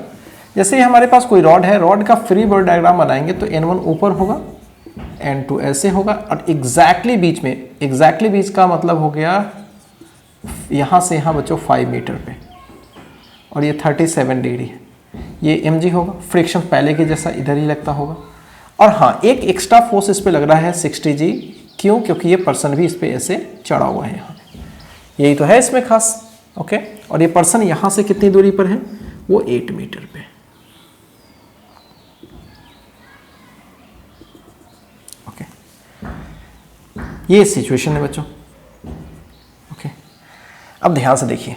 जैसे हमारे पास कोई रॉड है, रॉड का फ्री बॉडी डायग्राम बनाएंगे तो N1 ऊपर होगा, N2 ऐसे होगा, और एग्जैक्टली बीच में, एग्जैक्टली बीच का मतलब हो गया यहाँ से यहाँ बच्चों 5 मीटर पे, और ये 37 डिग्री है, ये mg होगा। फ्रिक्शन पहले के जैसा इधर ही लगता होगा, और हाँ एक एक्स्ट्रा फोर्स इस पे लग रहा है 60g, क्यों, क्योंकि ये पर्सन भी इस पे ऐसे चढ़ा हुआ है यहाँ, यही तो है इसमें खास। ओके, और ये पर्सन यहाँ से कितनी दूरी पर है, वो 8 मीटर पे। ओके, ये सिचुएशन है बच्चों। ओके, अब ध्यान से देखिए,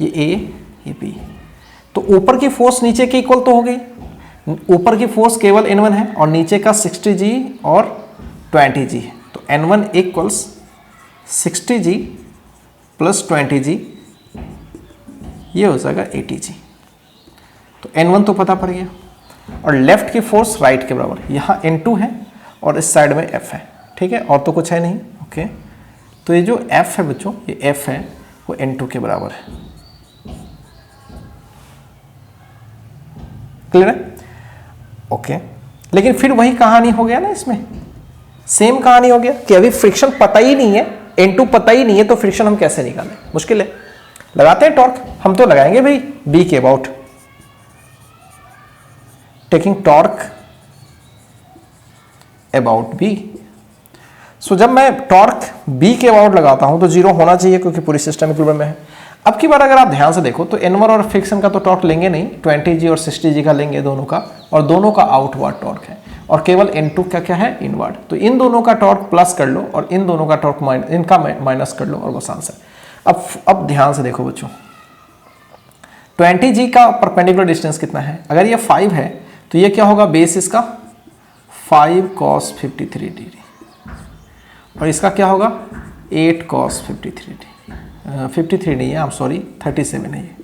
ये A, ये B, तो ऊपर की फोर्स नीचे की इक्वल तो हो गई। ऊपर की फोर्स केवल N1 है और नीचे का 60g और 20g है, तो N1 equals 60g plus 20g, ये हो जाएगा 80g। तो N1 तो पता पड़ गया, और लेफ्ट की फोर्स राइट के बराबर, यहाँ N2 है और इस साइड में F है, ठीक है, और तो कुछ है नहीं। ओके, तो ये जो F है बच्चों, ये F है वो N2 के बराबर है। क्लियर है? ओके, लेकिन फिर वही कहानी हो गया ना, इसमें सेम कहानी हो गया कि अभी फ्रिक्शन पता ही नहीं है, N2 पता ही नहीं है, तो फ्रिक्शन हम कैसे निकालें, मुश्किल है। लगाते हैं टॉर्क, हम तो लगाएंगे भाई B के about, taking torque about B। सो जब मैं टॉर्क B के अबाउट लगाता हूं तो 0 होना चाहिए क्योंकि पूरी सिस्टम इक्विलिब्रियम में है। अब की बार अगर आप ध्यान से देखो तो N1 और फ्रिक्शन का तो टॉर्क लेंगे नहीं, 20g और 60g का लेंगे दोनों का, और दोनों का आउटवर्ड टॉर्क है, और केवल N2 का क्या है, इनवर्ड। तो इन दोनों का टॉर्क प्लस कर लो और इन दोनों का टॉर्क इनका माइनस कर लो, और बस आंसर। अब ध्यान से देखो बच्चों, 20g का परपेंडिकुलर डिस्टेंस कितना है, अगर ये 5 है तो ये क्या होगा, बेस इसका 5 cos 53 डिग्री, और इसका क्या होगा 8 cos 53 डिग्री, 53 नहीं है, आई एम सॉरी 37 है ये।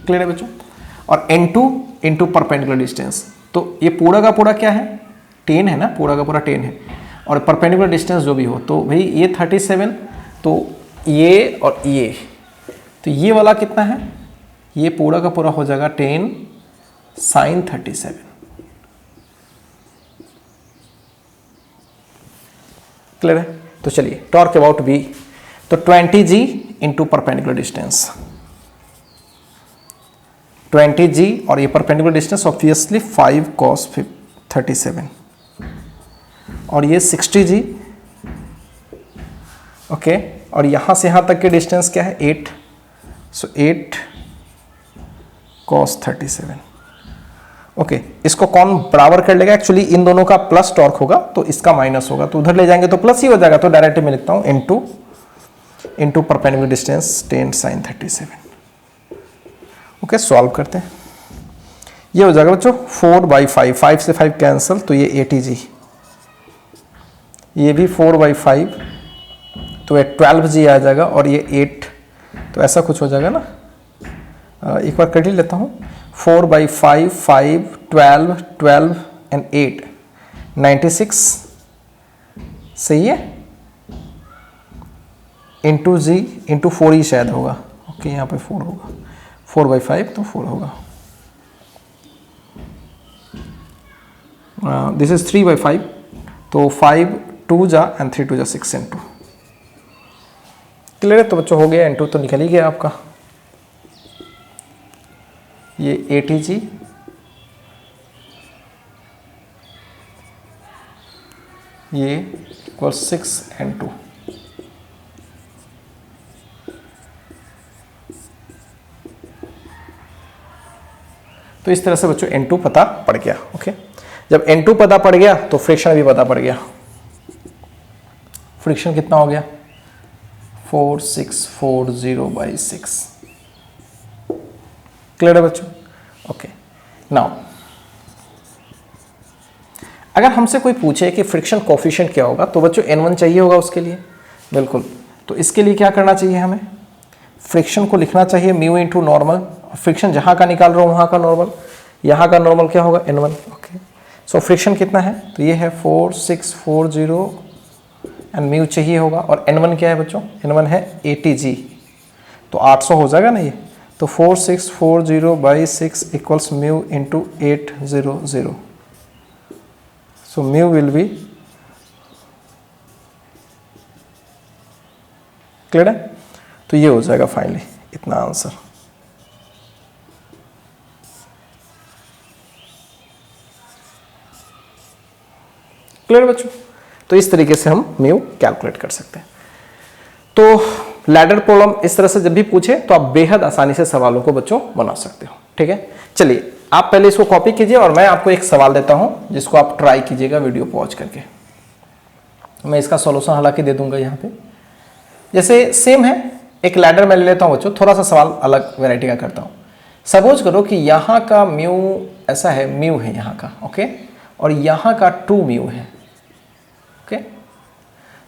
क्लियर है बच्चों? और N2 इंटू परपेंडिकुलर डिस्टेंस, तो ये पूरा का पूरा क्या है, 10 है ना, पूरा का पूरा 10 है, और परपेंडिकुलर डिस्टेंस जो भी हो, तो भाई ये 37, तो ये और ये, तो ये वाला कितना है, ये पूरा का पूरा हो जाएगा 10 sin 37। क्लियर है? तो चलिए टॉर्क अबाउट B, तो 20g into perpendicular distance, 20g और ये परपेंडिकुलर डिस्टेंस ऑब्वियसली 5 cos 37, और ये 60g। ओके, और यहाँ से यहाँ तक के डिस्टेंस क्या है 8, सो 8 cos 37, ओके इसको कौन बराबर कर लेगा, एक्चुअली इन दोनों का प्लस टॉर्क होगा तो इसका माइनस होगा, तो उधर ले जाएंगे तो प्लस ही हो जाएगा, तो डायरेक्ट मैं लिखता हूं into perpendicular distance 10 sin 37। Okay solve करते हैं, ये हो जाएगा बच्चों 4/5, 5 से 5 कैंसिल तो ये 80g, ये भी 4/5 तो ये 12g आ जाएगा, और ये 8 तो ऐसा कुछ हो जाएगा ना, एक बार कर ही लेता हूँ, 4/5, 5, 12, 12 एंड 8, 96 सही है, इंटू जी इंटू 4 ही शायद होगा, ओके यहाँ पे 4 होगा, 4/5 तो 4 होगा, दिस इज 3/5 तो 5 2 जा एंड 3 2 जा 6 इंटू, क्लियर है, तो बच्चों हो गया, इंटू तो निकल ही गया आपका, ये 80g ये इक्वल 6 n2, तो इस तरह से बच्चों n2 पता पड़ गया। ओके जब n2 पता पड़ गया तो फ्रिक्शन भी पता पड़ गया, फ्रिक्शन कितना हो गया 4640/6, क्लियर है बच्चों। ओके नाउ अगर हमसे कोई पूछे कि फ्रिक्शन कोफिशिएंट क्या होगा तो बच्चों n1 चाहिए होगा उसके लिए, बिल्कुल, तो इसके लिए क्या करना चाहिए, हमें फ्रिक्शन को लिखना चाहिए म्यू इंटू नॉर्मल, फ्रिक्शन जहां का निकाल रहा हूं वहां का नॉर्मल, यहां का नॉर्मल क्या होगा n1। ओके सो फ्रिक्शन कितना है, तो ये है 4640 एंड म्यू चाहिए होगा, और n1 क्या है बच्चों, n1 है 80g, तो 800 हो जाएगा ना ये, तो 4640/6 equals mu into 800, so mu will be, clear है, तो ये हो जाएगा फाइनली इतना आंसर। क्लियर बच्चों, तो इस तरीके से हम म्यू कैलकुलेट कर सकते हैं। तो लैडर प्रॉब्लम इस तरह से जब भी पूछे तो आप बेहद आसानी से सवालों को बच्चों बना सकते हो, ठीक है। चलिए आप पहले इसको कॉपी कीजिए और मैं आपको एक सवाल देता हूं जिसको आप ट्राई कीजिएगा वीडियो पॉज करके, मैं इसका सॉल्यूशन हालांकि दे दूंगा यहाँ पे, जैसे सेम है, एक लैडर मैं ले लेता हूँ बच्चों, थोड़ा सा सवाल अलग वैरायटी का करता हूँ। सपोज करो कि यहाँ का म्यू ऐसा है, म्यू है यहाँ का, ओके, और यहाँ का 2 म्यू है, ओके,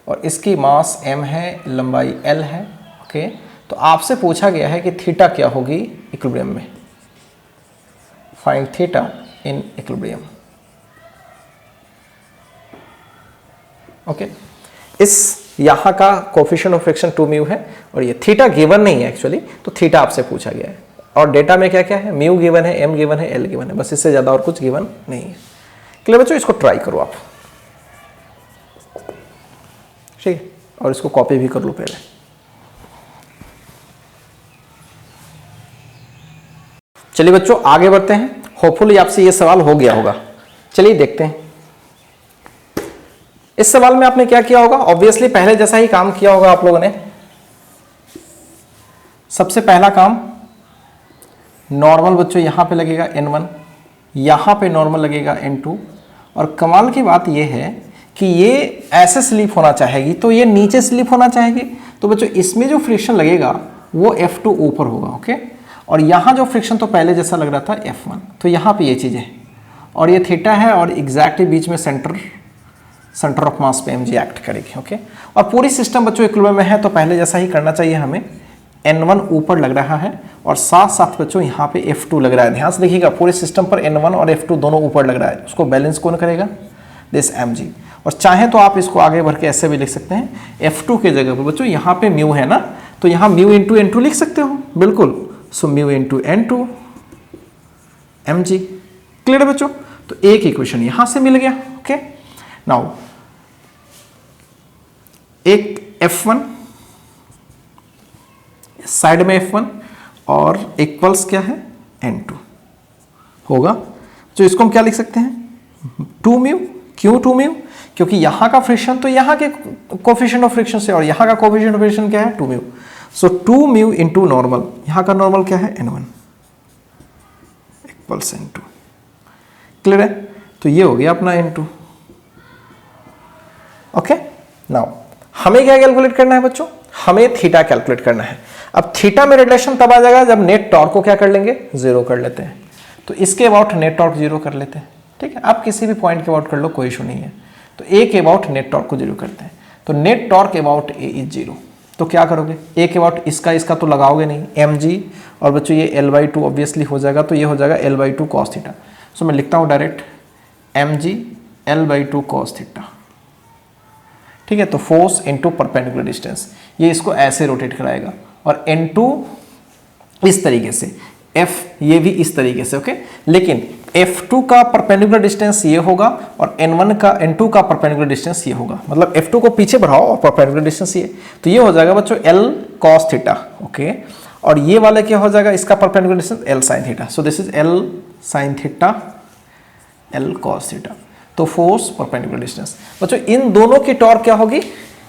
और इसकी मास m है, लंबाई l है, ओके, तो आपसे पूछा गया है कि थीटा क्या होगी इक्विलिब्रियम में, find theta in equilibrium. Okay इस यहाँ का कोफिशिएंट ऑफ फ्रिक्शन 2 म्यू है, और ये थीटा गिवन नहीं है एक्चुअली, तो थीटा आपसे पूछा गया है, और डेटा में क्या क्या है, म्यू गिवन है, m गिवन है, l गिवन है, बस इससे ज़्यादा और कुछ गिवन नहीं है। क्लियर बच्चों, इसको ट्राई करो आप, ठीक है, और इसको कॉपी भी कर लो पहले। चलिए बच्चों आगे बढ़ते हैं, होपफुली आपसे ये सवाल हो गया होगा। चलिए देखते हैं इस सवाल में आपने क्या किया होगा, ऑब्वियसली पहले जैसा ही काम किया होगा आप लोगों ने। सबसे पहला काम, नॉर्मल बच्चों यहां पे लगेगा n1, यहां पे नॉर्मल लगेगा n2, और कमाल की बात ये है कि ये ऐसे स्लिप होना चाहेगी तो ये नीचे स्लिप होना चाहेगी, तो बच्चों इसमें जो फ्रिक्शन लगेगा वो F2 ऊपर होगा, ओके, और यहाँ जो फ्रिक्शन तो पहले जैसा लग रहा था F1, तो यहाँ पे ये चीज़ है, और ये थीटा है, और एग्जैक्टली बीच में सेंटर ऑफ मास पे mg एक्ट करेगी, ओके, और पूरी सिस्टम बच्चों इक्विलिब्रियम में है तो पहले जैसा ही करना चाहिए हमें। n1 ऊपर लग रहा है और साथ साथ बच्चों यहाँ पे F2 लग रहा है, ध्यान से देखिएगा पूरे सिस्टम पर n1 और F2 दोनों ऊपर लग रहा है, उसको बैलेंस कौन करेगा, दिस mg, और चाहे तो आप इसको आगे बढ़ के ऐसे भी लिख सकते हैं, F2 के जगह पर बच्चों यहाँ पे म्यू है ना, तो यहाँ म्यू इंटू n2 लिख सकते हो, बिल्कुल, so mu into n2 mg, clear है बच्चों, तो एक इक्वेशन यहाँ से मिल गया, ओके। नाउ एक F1 साइड में F1 और इक्वल्स क्या है n2 होगा, तो इसको हम क्या लिख सकते हैं 2 म्यू, क्यों 2 म्यू, क्योंकि यहाँ का फ्रिक्शन तो यहाँ के कोफिशिएंट ऑफ फ्रिक्शन से, और यहाँ का कोफिशिएंट ऑफ फ्रिक्शन क्या है 2 म्यू, सो 2 म्यू इंटू नॉर्मल, यहाँ का नॉर्मल क्या है n1 इक्वल्स n2, क्लियर है? तो ये हो गया अपना N2। ओके, नाउ हमें क्या कैलकुलेट करना है बच्चों? हमें थीटा कैलकुलेट करना है। अब थीटा में रिलेशन तब आ जाएगा जब नेट टॉर्क को क्या कर लेंगे, जीरो कर लेते हैं। तो इसके अबाउट नेट टॉर्क जीरो कर लेते हैं, ठीक है? आप किसी भी पॉइंट के अबाउट कर लो, कोई इशू नहीं है। तो ए के अबाउट नेट टॉर्क को जीरो करते हैं। तो net torque about A is zero. तो क्या करोगे, ए के अबाउट इसका तो लगाओगे नहीं, mg, और बच्चों ये L/2 ऑब्वियसली हो जाएगा, तो ये हो जाएगा L/2 cos थीटा। सो मैं लिखता हूँ direct mg L/2 cos theta, ठीक है? तो फोर्स इनटू परपेंडिकुलर डिस्टेंस, ये इसको ऐसे रोटेट कराएगा, और N2 इस तरीके से, F ये भी इस तरीके से, ओके? लेकिन F2 का परपेंडिकुलर डिस्टेंस ये होगा और N2 का परपेंडिकुलर डिस्टेंस ये होगा, मतलब F2 को पीछे बढ़ाओ और परपेंडिकुलर डिस्टेंस ये, तो ये हो जाएगा बच्चों L cos थीटा, ओके? और ये वाला क्या हो जाएगा, इसका perpendicular distance L sin theta. So this is L sin theta, L cos theta. तो फोर्स परपेंडिकुलर डिस्टेंस बच्चों, इन दोनों की टॉर्क क्या होगी,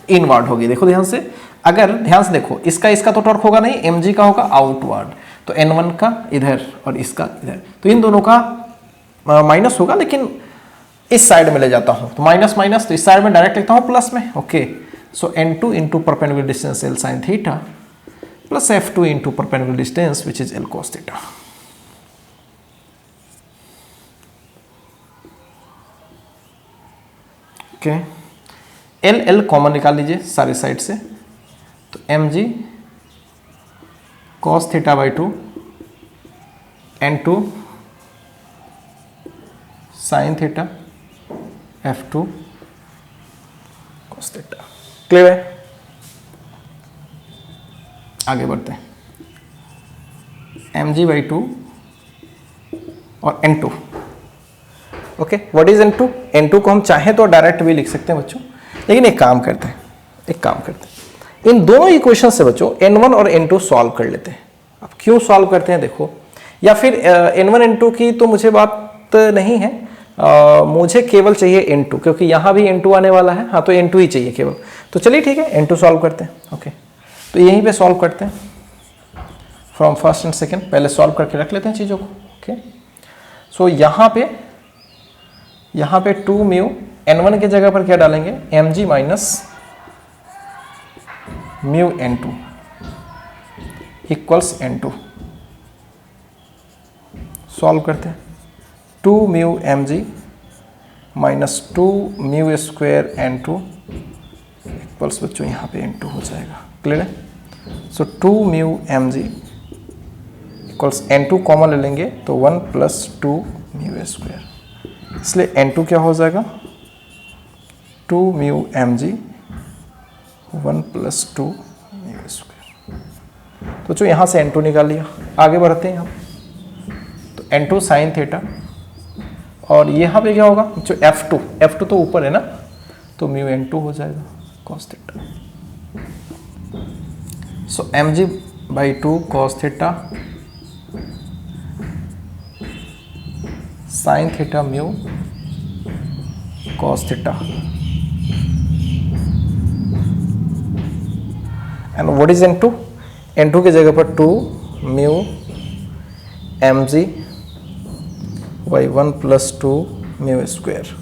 इनवर्ड होगी। देखो ध्यान से, अगर ध्यान से देखो, इसका तो टॉर्क होगा नहीं, mg का होगा आउटवर्ड, तो N1 का इधर और इसका इधर, तो इन दोनों का माइनस होगा, लेकिन इस साइड में ले जाता हूं तो माइनस माइनस, तो इस साइड में डायरेक्ट लिखता हूं प्लस में, okay? So N2 into perpendicular distance L sin theta plus F2 into perpendicular distance which is L cos theta. Okay, L common निकाल लीजिए सारे साइड से, तो mg cos theta by 2 N2 sine theta F2 cos theta. Clear है? आगे बढ़ते हैं, mg by 2 और N2, okay? What is N2? N2 को हम चाहें तो डायरेक्ट भी लिख सकते हैं बच्चों, लेकिन एक काम करते हैं, इन दोनों इक्वेशन से बच्चों N1 और N2 सॉल्व कर लेते हैं। अब क्यों सॉल्व करते हैं देखो, या फिर N1 N2 की तो मुझे बात नहीं है, मुझे केवल चाहिए N2, क्योंकि यहाँ भी N2 आने वाला है, हाँ, तो N2 ही चाहिए केवल। तो चलिए ठीक है, N2 सॉल्व करते हैं, ओके? तो यहीं पे सॉल्व करते हैं फ्रॉम फर्स्ट एंड सेकेंड, पहले सॉल्व करके रख लेते हैं चीज़ों को, ओके? सो यहाँ पे 2 म्यू, N1 की जगह पर क्या डालेंगे, mg minus mu N2 equals N2। Solve करते हैं, 2 mu mg minus 2 mu square N2 equals बच्चों यहाँ पे N2 हो जाएगा। क्लियर है? सो 2 mu mg equals N2 common ले लेंगे तो 1 प्लस 2 म्यू स्क्वायर, इसलिए N2 क्या हो जाएगा, 2 mu mg 1 plus 2 mu square. तो जो यहाँ से N2 निकाल लिया, आगे बढ़ते हैं हम, तो N2 साइन थीटा, और यहाँ पे क्या होगा, जो F2 तो ऊपर है ना, तो म्यू N2 हो जाएगा cos theta. So mg by 2 cos theta sine theta mu cos theta, and what is N2? N2 की जगह पर 2 mu mg by 1 plus 2 mu square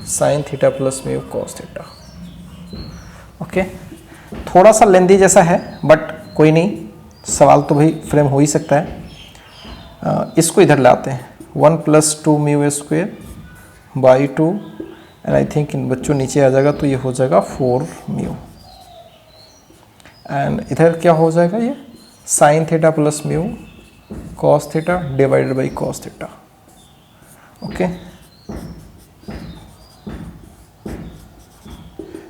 sine theta plus mu cos theta. Okay, थोड़ा सा लेंदी जैसा है, but कोई नहीं, सवाल तो भाई फ्रेम हो ही सकता है। इसको इधर लाते हैं, 1 plus 2 mu square by 2, and I think in बच्चों नीचे आ जाएगा तो ये हो जाएगा 4 म्यू, एंड इधर क्या हो जाएगा, ये sine theta plus mu cos theta divided by cos theta. Okay,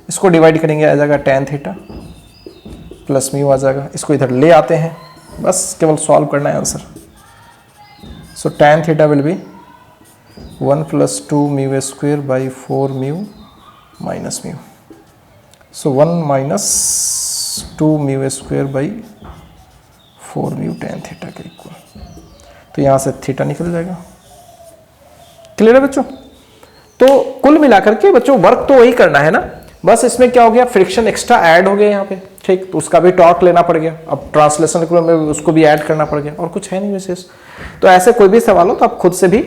इसको डिवाइड करेंगे, आ जाएगा tan थीटा प्लस म्यू आ जाएगा। इसको इधर ले आते हैं, बस केवल सॉल्व करना है answer. So tan theta will be 1 plus 2 mu square by 4 mu minus mu, so 1 minus 2 mu square by 4 mu tan theta के इक्वल, तो यहाँ से थीटा निकल जाएगा। क्लियर है बच्चों? तो कुल मिलाकर के बच्चों वर्क तो वही करना है ना, बस इसमें क्या हो गया, फ्रिक्शन एक्स्ट्रा ऐड हो गया यहाँ पे, ठीक, तो उसका भी टॉर्क लेना पड़ गया, अब ट्रांसलेशन में उसको भी ऐड करना पड़ गया, और कुछ है नहीं विशेष। तो ऐसे कोई भी सवाल हो तो आप खुद से भी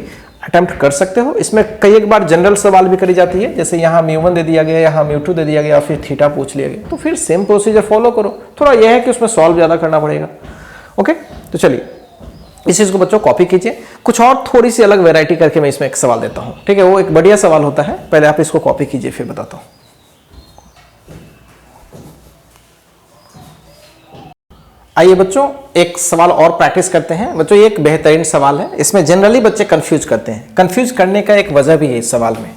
अटेम्प्ट कर सकते हो। इसमें कई एक बार जनरल सवाल भी करी जाती है, जैसे यहाँ μ1 दे दिया गया, यहाँ μ2 दे दिया गया, फिर थीटा पूछ लिया गया, तो फिर सेम प्रोसीजर फॉलो करो। थोड़ा यह है कि उसमें सॉल्व ज़्यादा करना पड़ेगा। ओके, तो चलिए इस चीज़ को बच्चों कॉपी कीजिए। कुछ और थोड़ी सी अलग वैरायटी करके मैं इसमें एक सवाल देता हूँ, ठीक है, वो एक बढ़िया सवाल होता है, पहले आप इसको कॉपी कीजिए फिर बताता हूँ। आइए बच्चों एक सवाल और प्रैक्टिस करते हैं। बच्चों ये एक बेहतरीन सवाल है, इसमें जनरली बच्चे कंफ्यूज करते हैं, कंफ्यूज करने का एक वजह भी है इस सवाल में।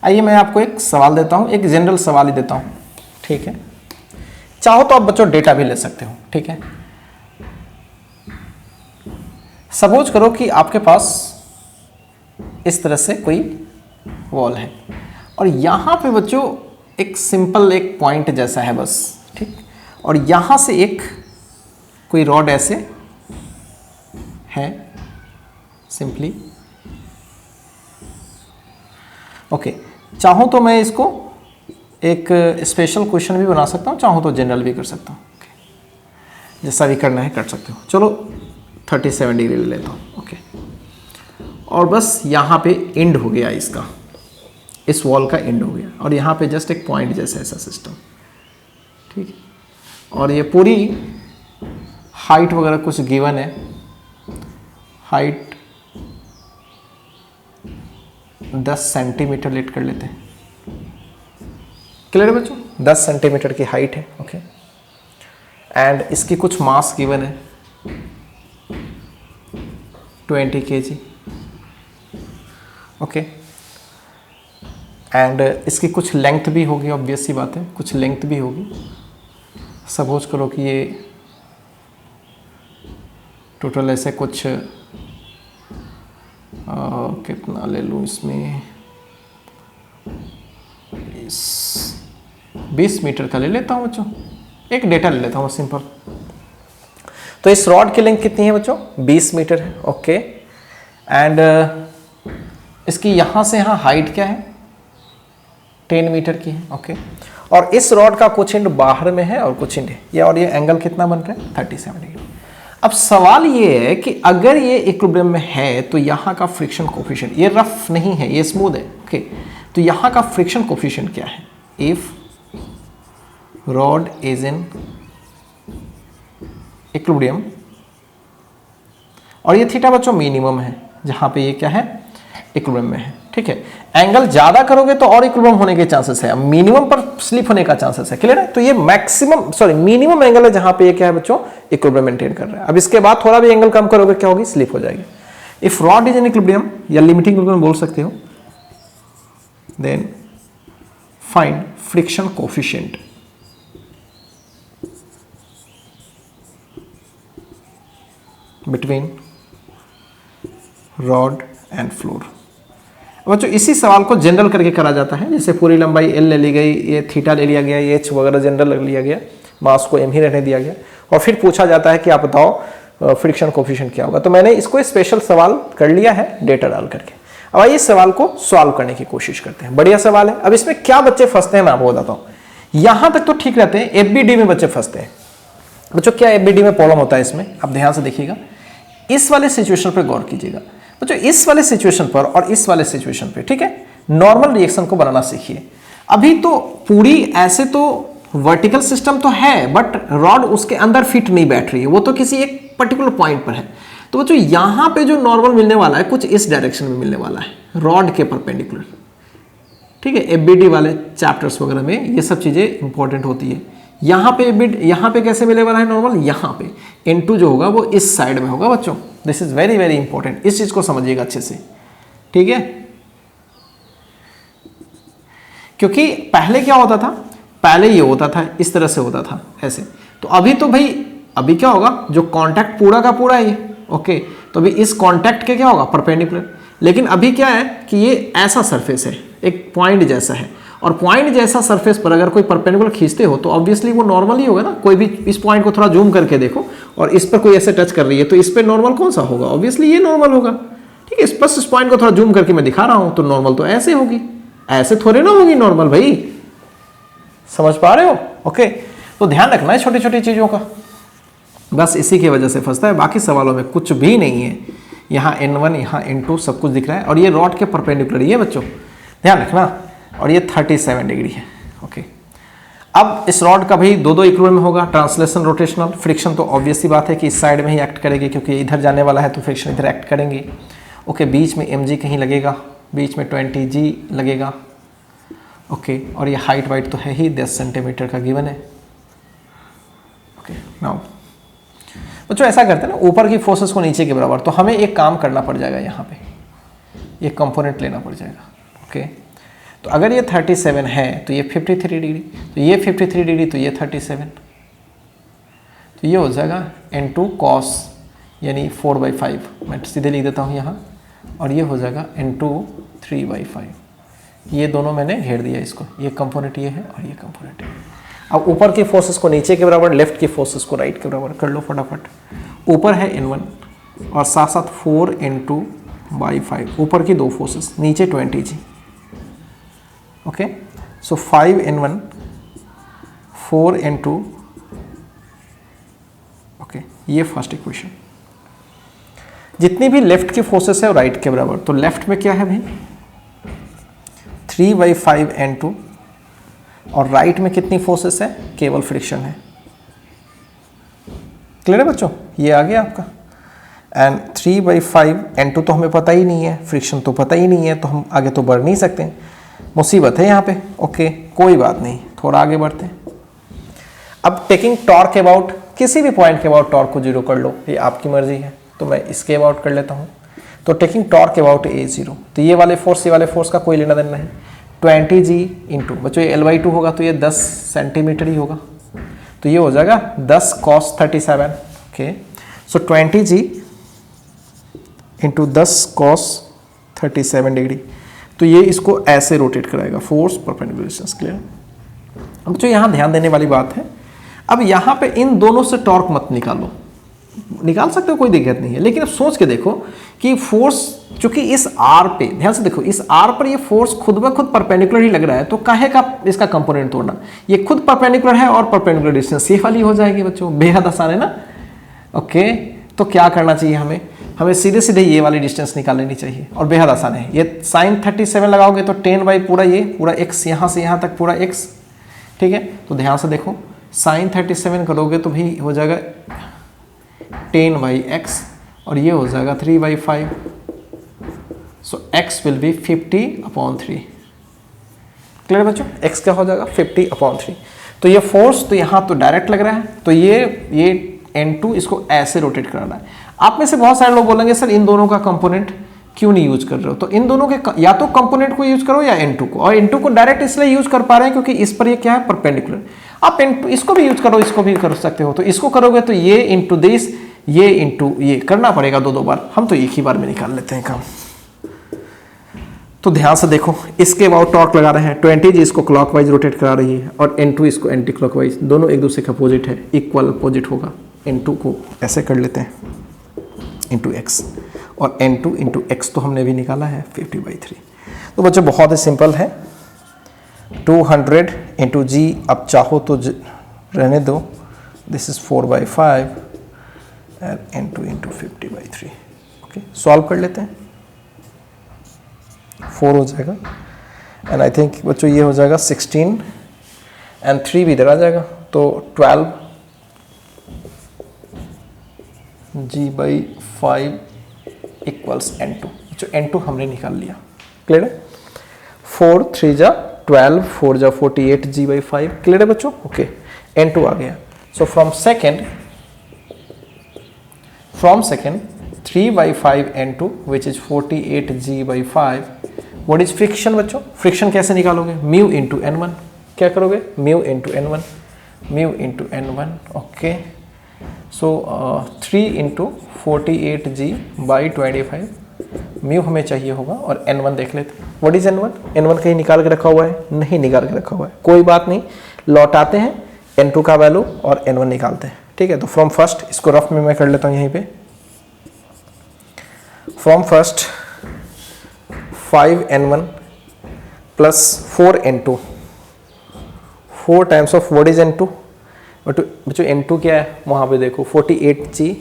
आइए मैं आपको एक सवाल देता हूं, एक जनरल सवाल ही देता हूं, ठीक है। चाहो तो आप बच्चों डेटा भी ले सकते हो, ठीक है। सपोज करो कि आपके पास इस तरह से कोई वॉल है और यहां पे बच्चों एक सिंपल एक पॉइंट जैसा है बस, ठीक, और यहां से एक कोई रॉड ऐसे है सिंपली। ओके, चाहूं तो मैं इसको एक स्पेशल क्वेश्चन भी बना सकता हूं, चाहूं तो जनरल भी कर सकता हूं। okay. जैसा भी करना है कर सकते हो। चलो 37 डिग्री ले लेता हूं। ओके, और बस यहां पे एंड हो गया इसका, इस वॉल का एंड हो गया, और यहां पे जस्ट एक पॉइंट जैसा ऐसा सिस्टम, ठीक है। और ये पूरी हाइट वगैरह कुछ गिवन है, हाइट 10 सेंटीमीटर लेट कर लेते हैं। क्लियर है बच्चों, 10 सेंटीमीटर की हाइट है। ओके, एंड इसकी कुछ मास गिवन है 20 kg। ओके, एंड इसकी कुछ लेंथ भी होगी, ऑब्वियस सी बात है, कुछ लेंथ भी होगी। सपोज करो कि ये टोटल ऐसे कुछ कितना ले लूँ इसमें, 20 मीटर का ले लेता हूँ बच्चों, एक डेटा ले लेता हूँ सिंपल। तो इस रॉड की लेंथ कितनी है बच्चों, 20 मीटर है। ओके, एंड इसकी यहाँ से यहाँ हाइट क्या है, 10 मीटर की है। ओके, और इस रॉड का कुछ एंड बाहर में है और कुछ एंड है, और ये एंगल कितना बन रहा है, 37 डिग्री। अब सवाल ये है कि अगर ये इक्विलिब्रियम में है तो यहाँ का फ्रिक्शन कोफिशिएंट, ये रफ नहीं है, ये स्मूथ है। ओके, तो यहाँ का फ्रिक्शन कोफिशिएंट क्या है, if rod is in equilibrium, और ये थीटा बच्चों मिनिमम है, जहाँ पे ये क्या है, इक्विलिब्रियम में है, ठीक है। एंगल ज्यादा करोगे तो और इक्विलिब्रियम होने के चांसेस है, मिनिमम पर स्लिप होने का चांसेस है। क्लियर है, तो ये मैक्सिमम मिनिमम एंगल है जहां पे ये क्या है बच्चों, इक्विलिब्रियम मेंटेन कर रहा है। अब इसके बाद थोड़ा भी एंगल कम करोगे क्या होगी, स्लिप हो जाएगी। If rod is in equilibrium या लिमिटिंग इक्विलिब्रियम बोल सकते हो, then find friction coefficient between rod and floor. बच्चों इसी सवाल को जनरल करके करा जाता है, जैसे पूरी लंबाई एल ले ली गई, ये थीटा ले लिया गया, ये एच वगैरह जनरल ले लिया गया, मास को एम ही रहने दिया गया, और फिर पूछा जाता है कि आप बताओ फ्रिक्शन कोफिशिएंट क्या होगा। तो मैंने इसको स्पेशल सवाल कर लिया है डेटा डाल करके। अब आइए इस सवाल को सॉल्व करने की कोशिश करते हैं। बढ़िया सवाल है। अब इसमें क्या बच्चे फंसते हैं मैं आपको बताता हूँ। यहां तक तो ठीक रहते हैं, एफबीडी में बच्चे फंसते हैं। बच्चों क्या एफबीडी में प्रॉब्लम होता है, इसमें आप ध्यान से देखिएगा, इस वाले सिचुएशन पर गौर कीजिएगा बच्चों, इस वाले सिचुएशन पर और इस वाले सिचुएशन पे, ठीक है, नॉर्मल रिएक्शन को बनाना सीखिए। अभी तो पूरी ऐसे तो वर्टिकल सिस्टम तो है, बट रॉड उसके अंदर फिट नहीं बैठ रही है, वो तो किसी एक पर्टिकुलर पॉइंट पर है। तो बच्चों यहां पे जो नॉर्मल मिलने वाला है कुछ इस डायरेक्शन में मिलने वाला है, रॉड के परपेंडिकुलर, ठीक है। एफबीडी वाले चैप्टर्स वगैरह में ये सब चीजें इंपॉर्टेंट होती है। यहाँ पे कैसे मिलने वाला है नॉर्मल, यहाँ पे N2 जो होगा वो इस साइड में होगा बच्चों। This is very very important, इस चीज को समझिएगा अच्छे से, ठीक है। क्योंकि पहले क्या होता था, पहले ये होता था, इस तरह से होता था ऐसे। तो अभी तो भाई अभी क्या होगा, जो कॉन्टैक्ट पूरा का पूरा है ये, ओके, तो अभी इस कॉन्टैक्ट के क्या होगा, परपेंडिकुलर। लेकिन अभी क्या है कि ये ऐसा सरफेस है, एक पॉइंट जैसा है, और पॉइंट जैसा सरफेस पर अगर कोई परपेंडिकुलर खींचते हो तो ऑब्वियसली वो नॉर्मल ही होगा ना। कोई भी इस पॉइंट को थोड़ा जूम करके देखो और इस पर कोई ऐसे टच कर रही है तो इस पर नॉर्मल कौन सा होगा, ऑब्वियसली ये नॉर्मल होगा, ठीक है। बस इस पॉइंट को थोड़ा जूम करके मैं दिखा रहा हूं, तो नॉर्मल तो ऐसे होगी, ऐसे थोड़े ना होगी नॉर्मल, भाई समझ पा रहे हो, ओके। तो ध्यान रखना है छोटी छोटी चीज़ों का, बस इसी की वजह से फंसता है, बाकी सवालों में कुछ भी नहीं है। यहाँ n1 यहाँ n2 सब कुछ दिख रहा है, और ये रॉड के परपेंडिकुलर ही है बच्चों, ध्यान रखना, और ये 37 डिग्री है। ओके, अब इस रॉड का भी दो इक्विलिब्रियम में होगा, ट्रांसलेशन रोटेशनल। फ्रिक्शन तो ऑब्वियस सी बात है कि इस साइड में ही एक्ट करेगी, क्योंकि इधर जाने वाला है तो फ्रिक्शन इधर एक्ट करेंगे। ओके, बीच में mg कहीं लगेगा, बीच में 20g लगेगा। ओके, और ये हाइट वाइट तो है ही 10 सेंटीमीटर का गिवन है। ओके, नाउ बच्चों ऐसा करते हैं ना, ऊपर की फोर्सेस को नीचे के बराबर, तो हमें एक काम करना पड़ जाएगा, यहाँ पे ये कंपोनेंट लेना पड़ जाएगा। ओके, तो अगर ये 37 है तो ये 53 डिग्री, तो ये 53 डिग्री, तो ये 37, तो ये हो जाएगा n2 cos यानी 4/5, मैं सीधे लिख देता हूँ यहाँ, और ये हो जाएगा n2 3/5। ये दोनों मैंने घेर दिया इसको, ये कंपोनेंट ये है और ये कंपोनेंट है। अब ऊपर की फोर्सेस को नीचे के बराबर, लेफ्ट की फोर्सेस को राइट के बराबर कर लो फटाफट। ऊपर है n1 और साथ साथ 4n2/5, ऊपर की दो फोर्सेस, नीचे 20g। ओके, सो 5n1 4n2। ओके, ये फर्स्ट इक्वेशन। जितनी भी लेफ्ट की फोर्सेस है और राइट के बराबर, तो लेफ्ट में क्या है भाई 3/5n2, और राइट में कितनी फोर्सेस है, केवल फ्रिक्शन है। क्लियर है बच्चों, ये आ गया आपका। एंड 3/5n2 तो हमें पता ही नहीं है, फ्रिक्शन तो पता ही नहीं है, तो हम आगे तो बढ़ नहीं सकते, मुसीबत है यहाँ पे। ओके, कोई बात नहीं, थोड़ा आगे बढ़ते हैं। अब टेकिंग टॉर्क अबाउट, किसी भी पॉइंट के अबाउट टॉर्क को जीरो कर लो, ये आपकी मर्जी है, तो मैं इसके अबाउट कर लेता हूँ। तो टेकिंग टॉर्क अबाउट a0, तो ये वाले फोर्स का कोई लेना देना नहीं। 20g इंटू, बच्चों ये L/2 होगा तो ये 10 सेंटीमीटर ही होगा, तो ये हो जाएगा 10 cos 37। ओके, सो 20g इंटू 10 cos 37 डिग्री, तो ये इसको ऐसे रोटेट कराएगा, फोर्स परपेंडिकुलर डिस्टेंस। क्लियर। अब बच्चों यहाँ ध्यान देने वाली बात है, अब यहाँ पे इन दोनों से टॉर्क मत निकालो, निकाल सकते हो कोई दिक्कत नहीं है, लेकिन अब सोच के देखो कि फोर्स चूंकि इस आर पे, ध्यान से देखो, इस आर पर ये फोर्स खुद ब खुद परपेंडिकुलर ही लग रहा है, तो काहे का इसका कंपोनेंट तोड़ना, ये खुद परपेंडिकुलर है और परपेंडिकुलर डिस्टेंस ये वाली हो जाएगी बच्चों, बेहद आसान है ना। ओके, तो क्या करना चाहिए हमें सीधे सीधे ये वाली डिस्टेंस निकाल लेनी चाहिए, और बेहद आसान है। ये sin 37 लगाओगे तो 10 पूरा ये पूरा x, यहाँ से यहाँ तक पूरा x, ठीक है। तो ध्यान से देखो, sin 37 करोगे तो भी हो जाएगा 10/x, और ये हो जाएगा 3/5, सो x विल बी 50/3। क्लियर बच्चों, x क्या हो जाएगा 50/3। तो ये फोर्स तो यहाँ तो डायरेक्ट लग रहा है, तो ये n2 इसको ऐसे रोटेट कराना है। आप में से बहुत सारे लोग बोलेंगे सर इन दोनों का कंपोनेंट क्यों नहीं यूज कर रहे हो, तो इन दोनों के या तो कंपोनेंट को यूज करो या n2 को, और n2 को डायरेक्ट इसलिए यूज कर पा रहे हैं क्योंकि इस पर ये क्या है परपेंडिकुलर। आप n2 इसको भी यूज करो, इसको भी कर सकते हो, तो इसको करोगे तो ये इंटू दिस, ये इंटू ये करना पड़ेगा दो बार, हम तो एक ही बार में निकाल लेते हैं काम। तो ध्यान से देखो, इसके अबाउट टॉर्क लगा रहे हैं, 20g इसको क्लॉकवाइज रोटेट करा रही है और n2 इसको एंटी क्लॉकवाइज, दोनों एक दूसरे के अपोजिट है, इक्वल अपोजिट होगा। n2 को ऐसे कर लेते हैं इंटू x, और n2 इंटू x तो हमने भी निकाला है 50/3। तो बच्चों बहुत ही सिंपल है, 200 इंटू g, अब चाहो तो रहने दो, this is 4/5 and n2 into 50/3। Okay, solve कर लेते हैं, 4 हो जाएगा, एंड आई थिंक बच्चों ये हो जाएगा 16 एंड 3 भी इधर आ जाएगा, तो 12 g/5 इक्वल्स n2। जो n2 हमने निकाल लिया, क्लियर है। 4 3 जा 12, 4 जा 48 g/5, क्लियर है बच्चों। ओके, n2 आ गया। So from second 3/5 n2 which is 48 g/5, what is friction बच्चों। फ्रिक्शन कैसे निकालोगे, म्यू इंटू n1, क्या करोगे म्यू इंटू n1। ओके, सो 3 इंटू 48g/25, म्यू हमें चाहिए होगा, और n1 देख लेते हैं। व्हाट इज n1, n1 कहीं निकाल के रखा हुआ है, नहीं निकाल के रखा हुआ है, कोई बात नहीं, लौटाते हैं n2 का वैल्यू और n1 निकालते हैं, ठीक है। तो फ्रॉम फर्स्ट, इसको रफ में मैं कर लेता हूँ यहीं पे, from first 5n1 plus 4n2, 4 times of what is n2, but बच्चों N2 क्या है वहाँ पे देखो 48G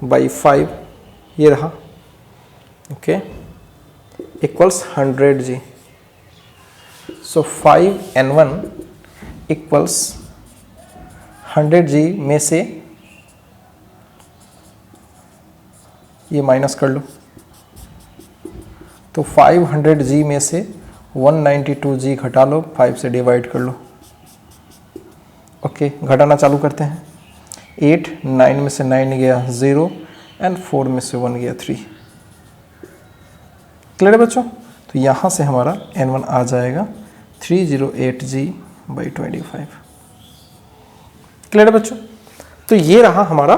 बाई 5 ये रहा, ओके, इक्वल्स 100G। सो 5N1 इक्वल्स 100G में से ये माइनस कर लो, तो 500G में से 192G घटा लो, 5 से डिवाइड कर लो, ओके, घटाना चालू करते हैं। 8, 9 में से 9 गया 0 एंड 4 में से 1 गया 3। क्लियर है बच्चों? तो यहाँ से हमारा N1 आ जाएगा 308G बाई 25। क्लियर है बच्चों? तो ये रहा हमारा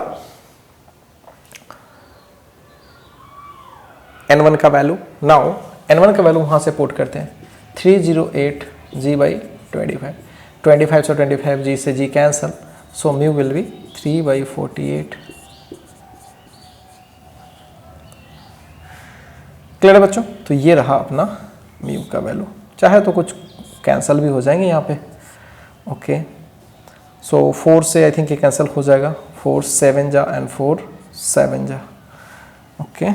N1 का वैल्यू। नाउ N1 का वैल्यू वहाँ से पुट करते हैं 308G बाई 25। 25 से 25G से G cancel, so mu will be 3/48। Clear है बच्चों? तो ये रहा अपना म्यू का वैल्यू। चाहे तो कुछ कैंसल भी हो जाएंगे यहाँ पे, ओके। सो 4 से आई थिंक ये कैंसिल हो जाएगा, 4 7 जा एंड 4 7 जा, ओके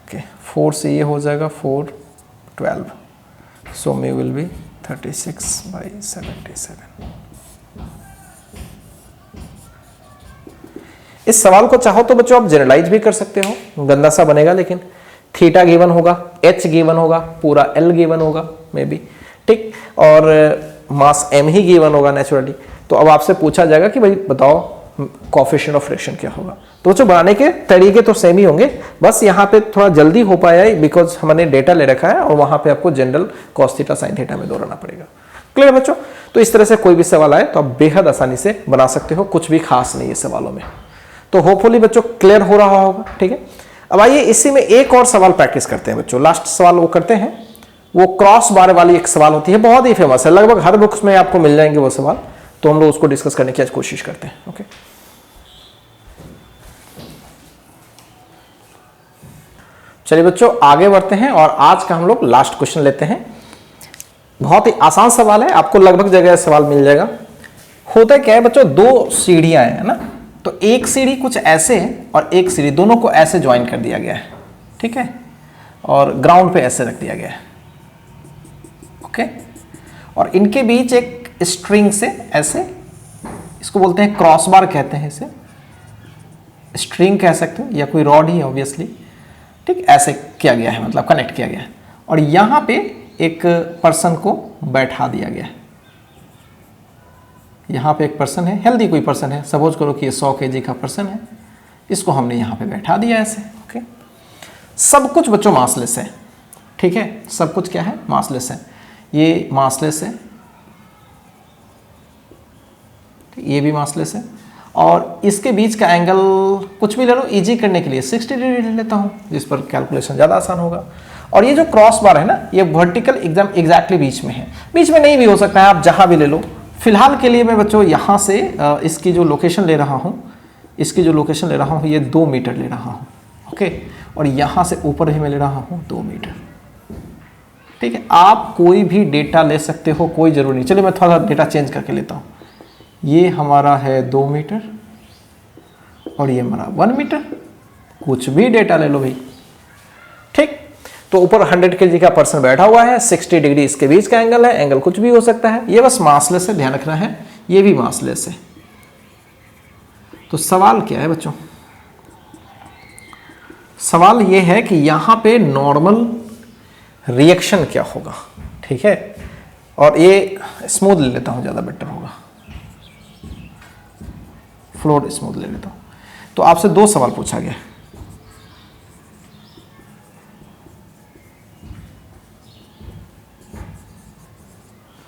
ओके। 4 से ये हो जाएगा 4 12, सो म्यू विल बी 36/77। इस सवाल को चाहो तो बच्चों आप जनरलाइज भी कर सकते हो, गंदा सा बनेगा, लेकिन थीटा गिवन होगा, एच गिवन होगा, पूरा एल गिवन होगा मे बी, ठीक, और मास एम ही गिवन होगा नेचुरली। तो अब आपसे पूछा जाएगा कि भाई बताओ कोएफिशिएंट ऑफ फ्रिक्शन क्या होगा। तो बच्चों बनाने के तरीके तो सेम ही होंगे, बस यहाँ पे थोड़ा जल्दी हो पाया है बिकॉज हमने डेटा ले रखा है और वहां पे आपको general cos theta sine theta में दोहराना पड़ेगा। क्लियर बच्चों? तो इस तरह से कोई भी सवाल आए तो आप बेहद आसानी से बना सकते हो, कुछ भी खास नहीं है सवालों में। तो होपफुली बच्चों क्लियर हो रहा होगा, ठीक है। अब आइए इसी में एक और सवाल प्रैक्टिस करते हैं बच्चों। लास्ट सवाल वो करते हैं, वो क्रॉस बार वाली एक सवाल होती है, बहुत ही फेमस है, लगभग हर बुक्स में आपको मिल जाएंगे वो सवाल। तो हम लोग उसको डिस्कस करने की आज कोशिश करते हैं, ओके। चलिए बच्चों आगे बढ़ते हैं और आज का हम लोग लास्ट क्वेश्चन लेते हैं। बहुत ही आसान सवाल है, आपको लगभग जगह सवाल मिल जाएगा। होता क्या है बच्चों, दो सीढ़ियां हैं ना, तो एक सीढ़ी कुछ ऐसे है और एक सीढ़ी, दोनों को ऐसे ज्वाइन कर दिया गया है, ठीक है, और ग्राउंड पे ऐसे रख दिया गया है, ओके। और इनके बीच एक स्ट्रिंग से ऐसे, इसको बोलते हैं क्रॉस बार कहते हैं, इसे स्ट्रिंग कह सकते हो या कोई रॉड ही ऑब्वियसली, ठीक, ऐसे किया गया है, मतलब कनेक्ट किया गया है। और यहां पे एक पर्सन को बैठा दिया गया है। यहाँ पे एक पर्सन है, हेल्दी कोई पर्सन है, सपोज करो कि ये 100 kg का पर्सन है, इसको हमने यहाँ पे बैठा दिया ऐसे, ओके। सब कुछ बच्चों मासलेस है, ठीक है, सब कुछ क्या है, मासलेस है। ये मासलेस है, ये भी मासलेस है, और इसके बीच का एंगल कुछ भी ले लो, इजी करने के लिए 60 डिग्री ले लेता हूँ, जिस पर कैलकुलेशन ज़्यादा आसान होगा। और ये जो क्रॉस बार है ना, ये वर्टिकल एकदम एग्जैक्टली बीच में है, बीच में नहीं भी हो सकता है, आप जहाँ भी ले लो। फिलहाल के लिए मैं बच्चों यहाँ से इसकी जो लोकेशन ले रहा हूँ, इसकी जो लोकेशन ले रहा हूँ ये 2 मीटर ले रहा हूँ, ओके। और यहाँ से ऊपर ही मैं ले रहा हूँ 2 मीटर, ठीक है। आप कोई भी डेटा ले सकते हो, कोई जरूरी नहीं। चलिए मैं थोड़ा सा डेटा चेंज करके लेता हूँ। ये हमारा है 2 मीटर और ये हमारा 1 मीटर, कुछ भी डेटा ले लो भाई, ठीक। तो ऊपर 100 kg का पर्सन बैठा हुआ है, 60 डिग्री इसके बीच का एंगल है, एंगल कुछ भी हो सकता है, ये बस मासलेस है, ध्यान रखना है, ये भी मासलेस है। तो सवाल क्या है बच्चों, सवाल ये है कि यहां पे नॉर्मल रिएक्शन क्या होगा, ठीक है। और ये स्मूथ ले लेता हूं, ज्यादा बेटर होगा, फ्लोर स्मूथ ले लेता हूं। तो आपसे 2 सवाल पूछा गया,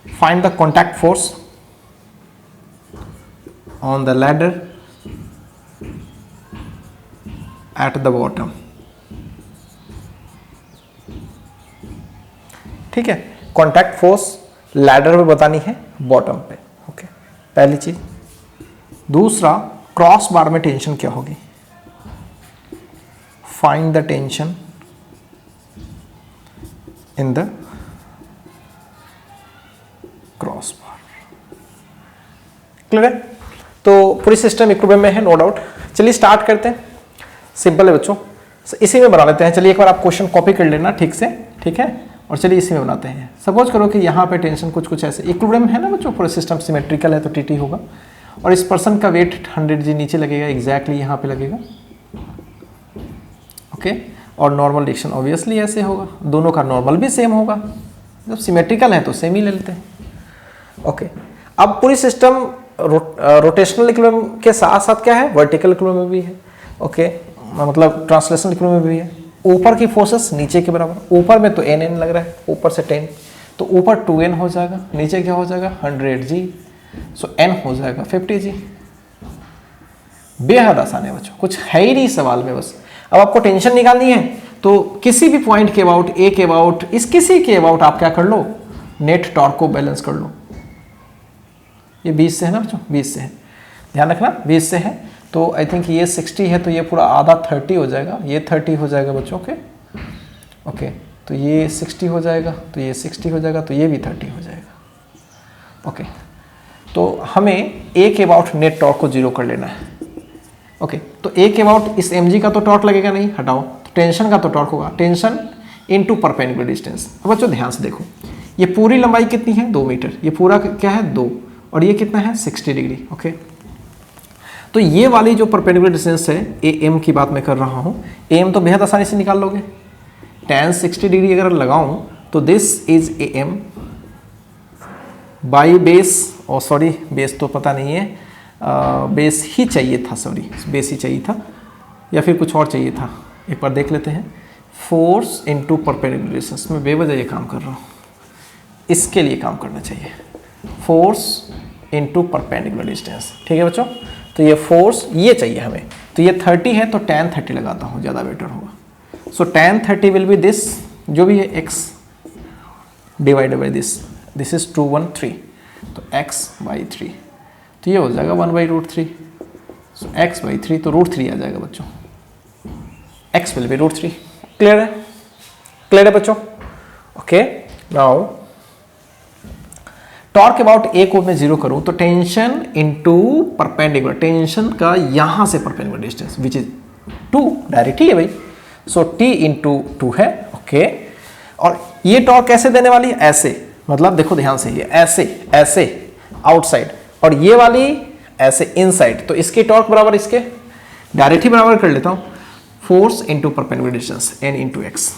find the contact force on the ladder at the bottom, ठीक है। कॉन्टैक्ट फोर्स लैडर पे बतानी है, बॉटम पे, ओके, पहली चीज। दूसरा, क्रॉस बार में टेंशन क्या होगी, find the tension in the cross bar. Clear है? तो पूरी सिस्टम इक्विलिब्रियम में है, नो डाउट। चलिए स्टार्ट करते हैं, सिंपल है बच्चों, इसी में बना लेते हैं। चलिए एक बार आप क्वेश्चन कॉपी कर लेना ठीक से, ठीक है, और चलिए इसी में बनाते हैं। सपोज करो कि यहाँ पे टेंशन कुछ ऐसे, इक्विलिब्रियम है ना बच्चों, पूरा सिस्टम सिमेट्रिकल है तो टीटी होगा, और इस पर्सन का वेट 100 जी नीचे लगेगा, एग्जैक्टली यहाँ पे लगेगा, ओके। और नॉर्मल डिक्शन ऑब्वियसली ऐसे होगा, दोनों का नॉर्मल भी सेम होगा, जब सिमेट्रिकल है तो सेम ही ले लेते हैं, ओके। अब पूरी सिस्टम रोटेशनल इक्विलिब्रियम के साथ साथ क्या है, वर्टिकल इक्विलिब्रियम में भी है, ओके, मतलब ट्रांसलेशनल इक्विलिब्रियम में भी है। ऊपर की फोर्सेस नीचे के बराबर, ऊपर में तो n लग रहा है, ऊपर से 10, तो ऊपर 2n हो जाएगा, नीचे क्या हो जाएगा 100g, सो n हो जाएगा 50g। बेहद आसान है बच्चों, कुछ है ही नहीं सवाल में, बस अब आपको टेंशन निकालनी है तो किसी भी पॉइंट के अबाउट, ए के अबाउट, इस किसी के अबाउट आप क्या कर लो, नेट टॉर्क को बैलेंस कर लो। ये 20 से है ना बच्चों, 20 से है, ध्यान रखना 20 से है, तो आई थिंक ये 60 है, तो ये पूरा आधा 30 हो जाएगा, ये 30 हो जाएगा बच्चों के, ओके, तो ये 60 हो जाएगा, तो ये 60 हो जाएगा, तो ये भी 30 हो जाएगा, ओके। तो हमें ए के अबाउट नेट टॉर्क को 0 कर लेना है, ओके। तो ए के अबाउट इस mg का तो टॉर्क लगेगा नहीं, हटाओ, तो टेंशन का तो टॉर्क होगा, टेंशन इनटू परपेंडिकुलर डिस्टेंस। अब बच्चों ध्यान से देखो, ये पूरी लंबाई कितनी है 2 मीटर, ये पूरा क्या है 2, और ये कितना है 60 डिग्री, ओके। तो ये वाली जो परपेंडिकुलर डिस्टेंस है, ए एम की बात मैं कर रहा हूँ, ए एम तो बेहद आसानी से निकाल लोगे, tan 60 डिग्री अगर लगाऊं तो this is a M by base, और सॉरी बेस तो पता नहीं है, बेस ही चाहिए था, सॉरी बेस ही चाहिए था, या फिर कुछ और चाहिए था, एक बार देख लेते हैं। फोर्स इनटू परपेंडिकुलर डिस्टेंस, मैं बेवजह ये काम कर रहा हूँ, इसके लिए काम करना चाहिए, फोर्स इनटू परपेंडिकुलर डिस्टेंस, ठीक है बच्चों। तो ये फोर्स ये चाहिए हमें, तो ये 30 है तो tan 30 लगाता हूँ, ज़्यादा बेटर होगा। सो tan 30 विल बी दिस, जो भी है x divided by this, this is 213, तो x बाई 3, तो ये हो जाएगा 1/√3, सो x बाई 3, तो √3 आ जाएगा बच्चों, x विल बी √3। क्लियर है? क्लियर है बच्चों? ओके। नाउ टॉर्क अबाउट ए को मैं 0 करूं तो टेंशन इनटू परपेंडिकुलर, टेंशन का यहां से perpendicular distance which is 2, direct ही है भाई, सो t इंटू 2 है, ओके। और ये टॉर्क कैसे देने वाली है, ऐसे, मतलब देखो ध्यान से, ये ऐसे ऐसे आउटसाइड, और ये वाली ऐसे इनसाइड, तो इसके टॉर्क बराबर इसके, डायरेक्ट ही बराबर कर लेता हूं, force into perpendicular distance n into x,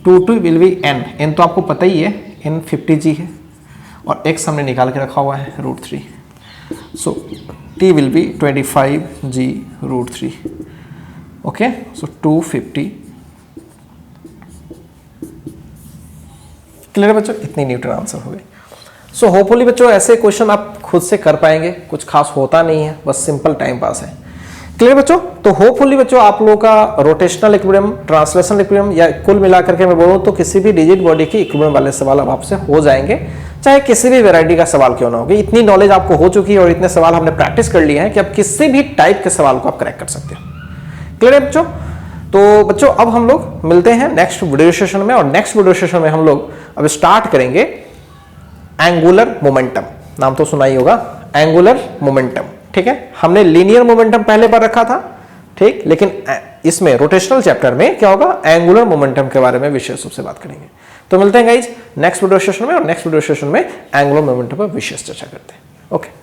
2 will be n तो आपको पता ही है, n 50g है, और x हमने निकाल के रखा हुआ है √3, सो t will be 25g √3, okay. So 250। Clear बच्चों? इतनी न्यूटन आंसर हो गए। सो होपफुली बच्चों ऐसे क्वेश्चन आप खुद से कर पाएंगे, कुछ खास होता नहीं है, बस सिंपल टाइम पास है। क्लियर बच्चों? तो होपफुली बच्चों आप लोगों का रोटेशनल इक्विलिब्रियम, ट्रांसलेशनल इक्विलिब्रियम, या कुल मिलाकर के मैं बोलूं तो किसी भी रिजिड बॉडी की इक्विलिब्रियम वाले सवाल अब आपसे हो जाएंगे, चाहे किसी भी वैरायटी का सवाल क्यों ना हो। इतनी नॉलेज आपको हो चुकी है और इतने सवाल हमने प्रैक्टिस कर लिए हैं कि अब किसी भी टाइप के सवाल को आप करेक्ट कर सकते हो। क्लियर है बच्चों? तो बच्चों अब हम लोग मिलते हैं नेक्स्ट वीडियो सेशन में, और नेक्स्ट वीडियो सेशन में हम लोग अब स्टार्ट करेंगे एंगुलर मोमेंटम, नाम तो सुना ही होगा, एंगुलर मोमेंटम, ठीक है। हमने लीनियर मोमेंटम पहले बार रखा था, ठीक, लेकिन इसमें रोटेशनल चैप्टर में क्या होगा, एंगुलर मोमेंटम के बारे में विशेष रूप से बात करेंगे। तो मिलते हैं गाइज नेक्स्ट वीडियो सेशन में, और नेक्स्ट वीडियो सेशन में एंगुलर मोमेंटम पर विशेष चर्चा करते हैं। ओके।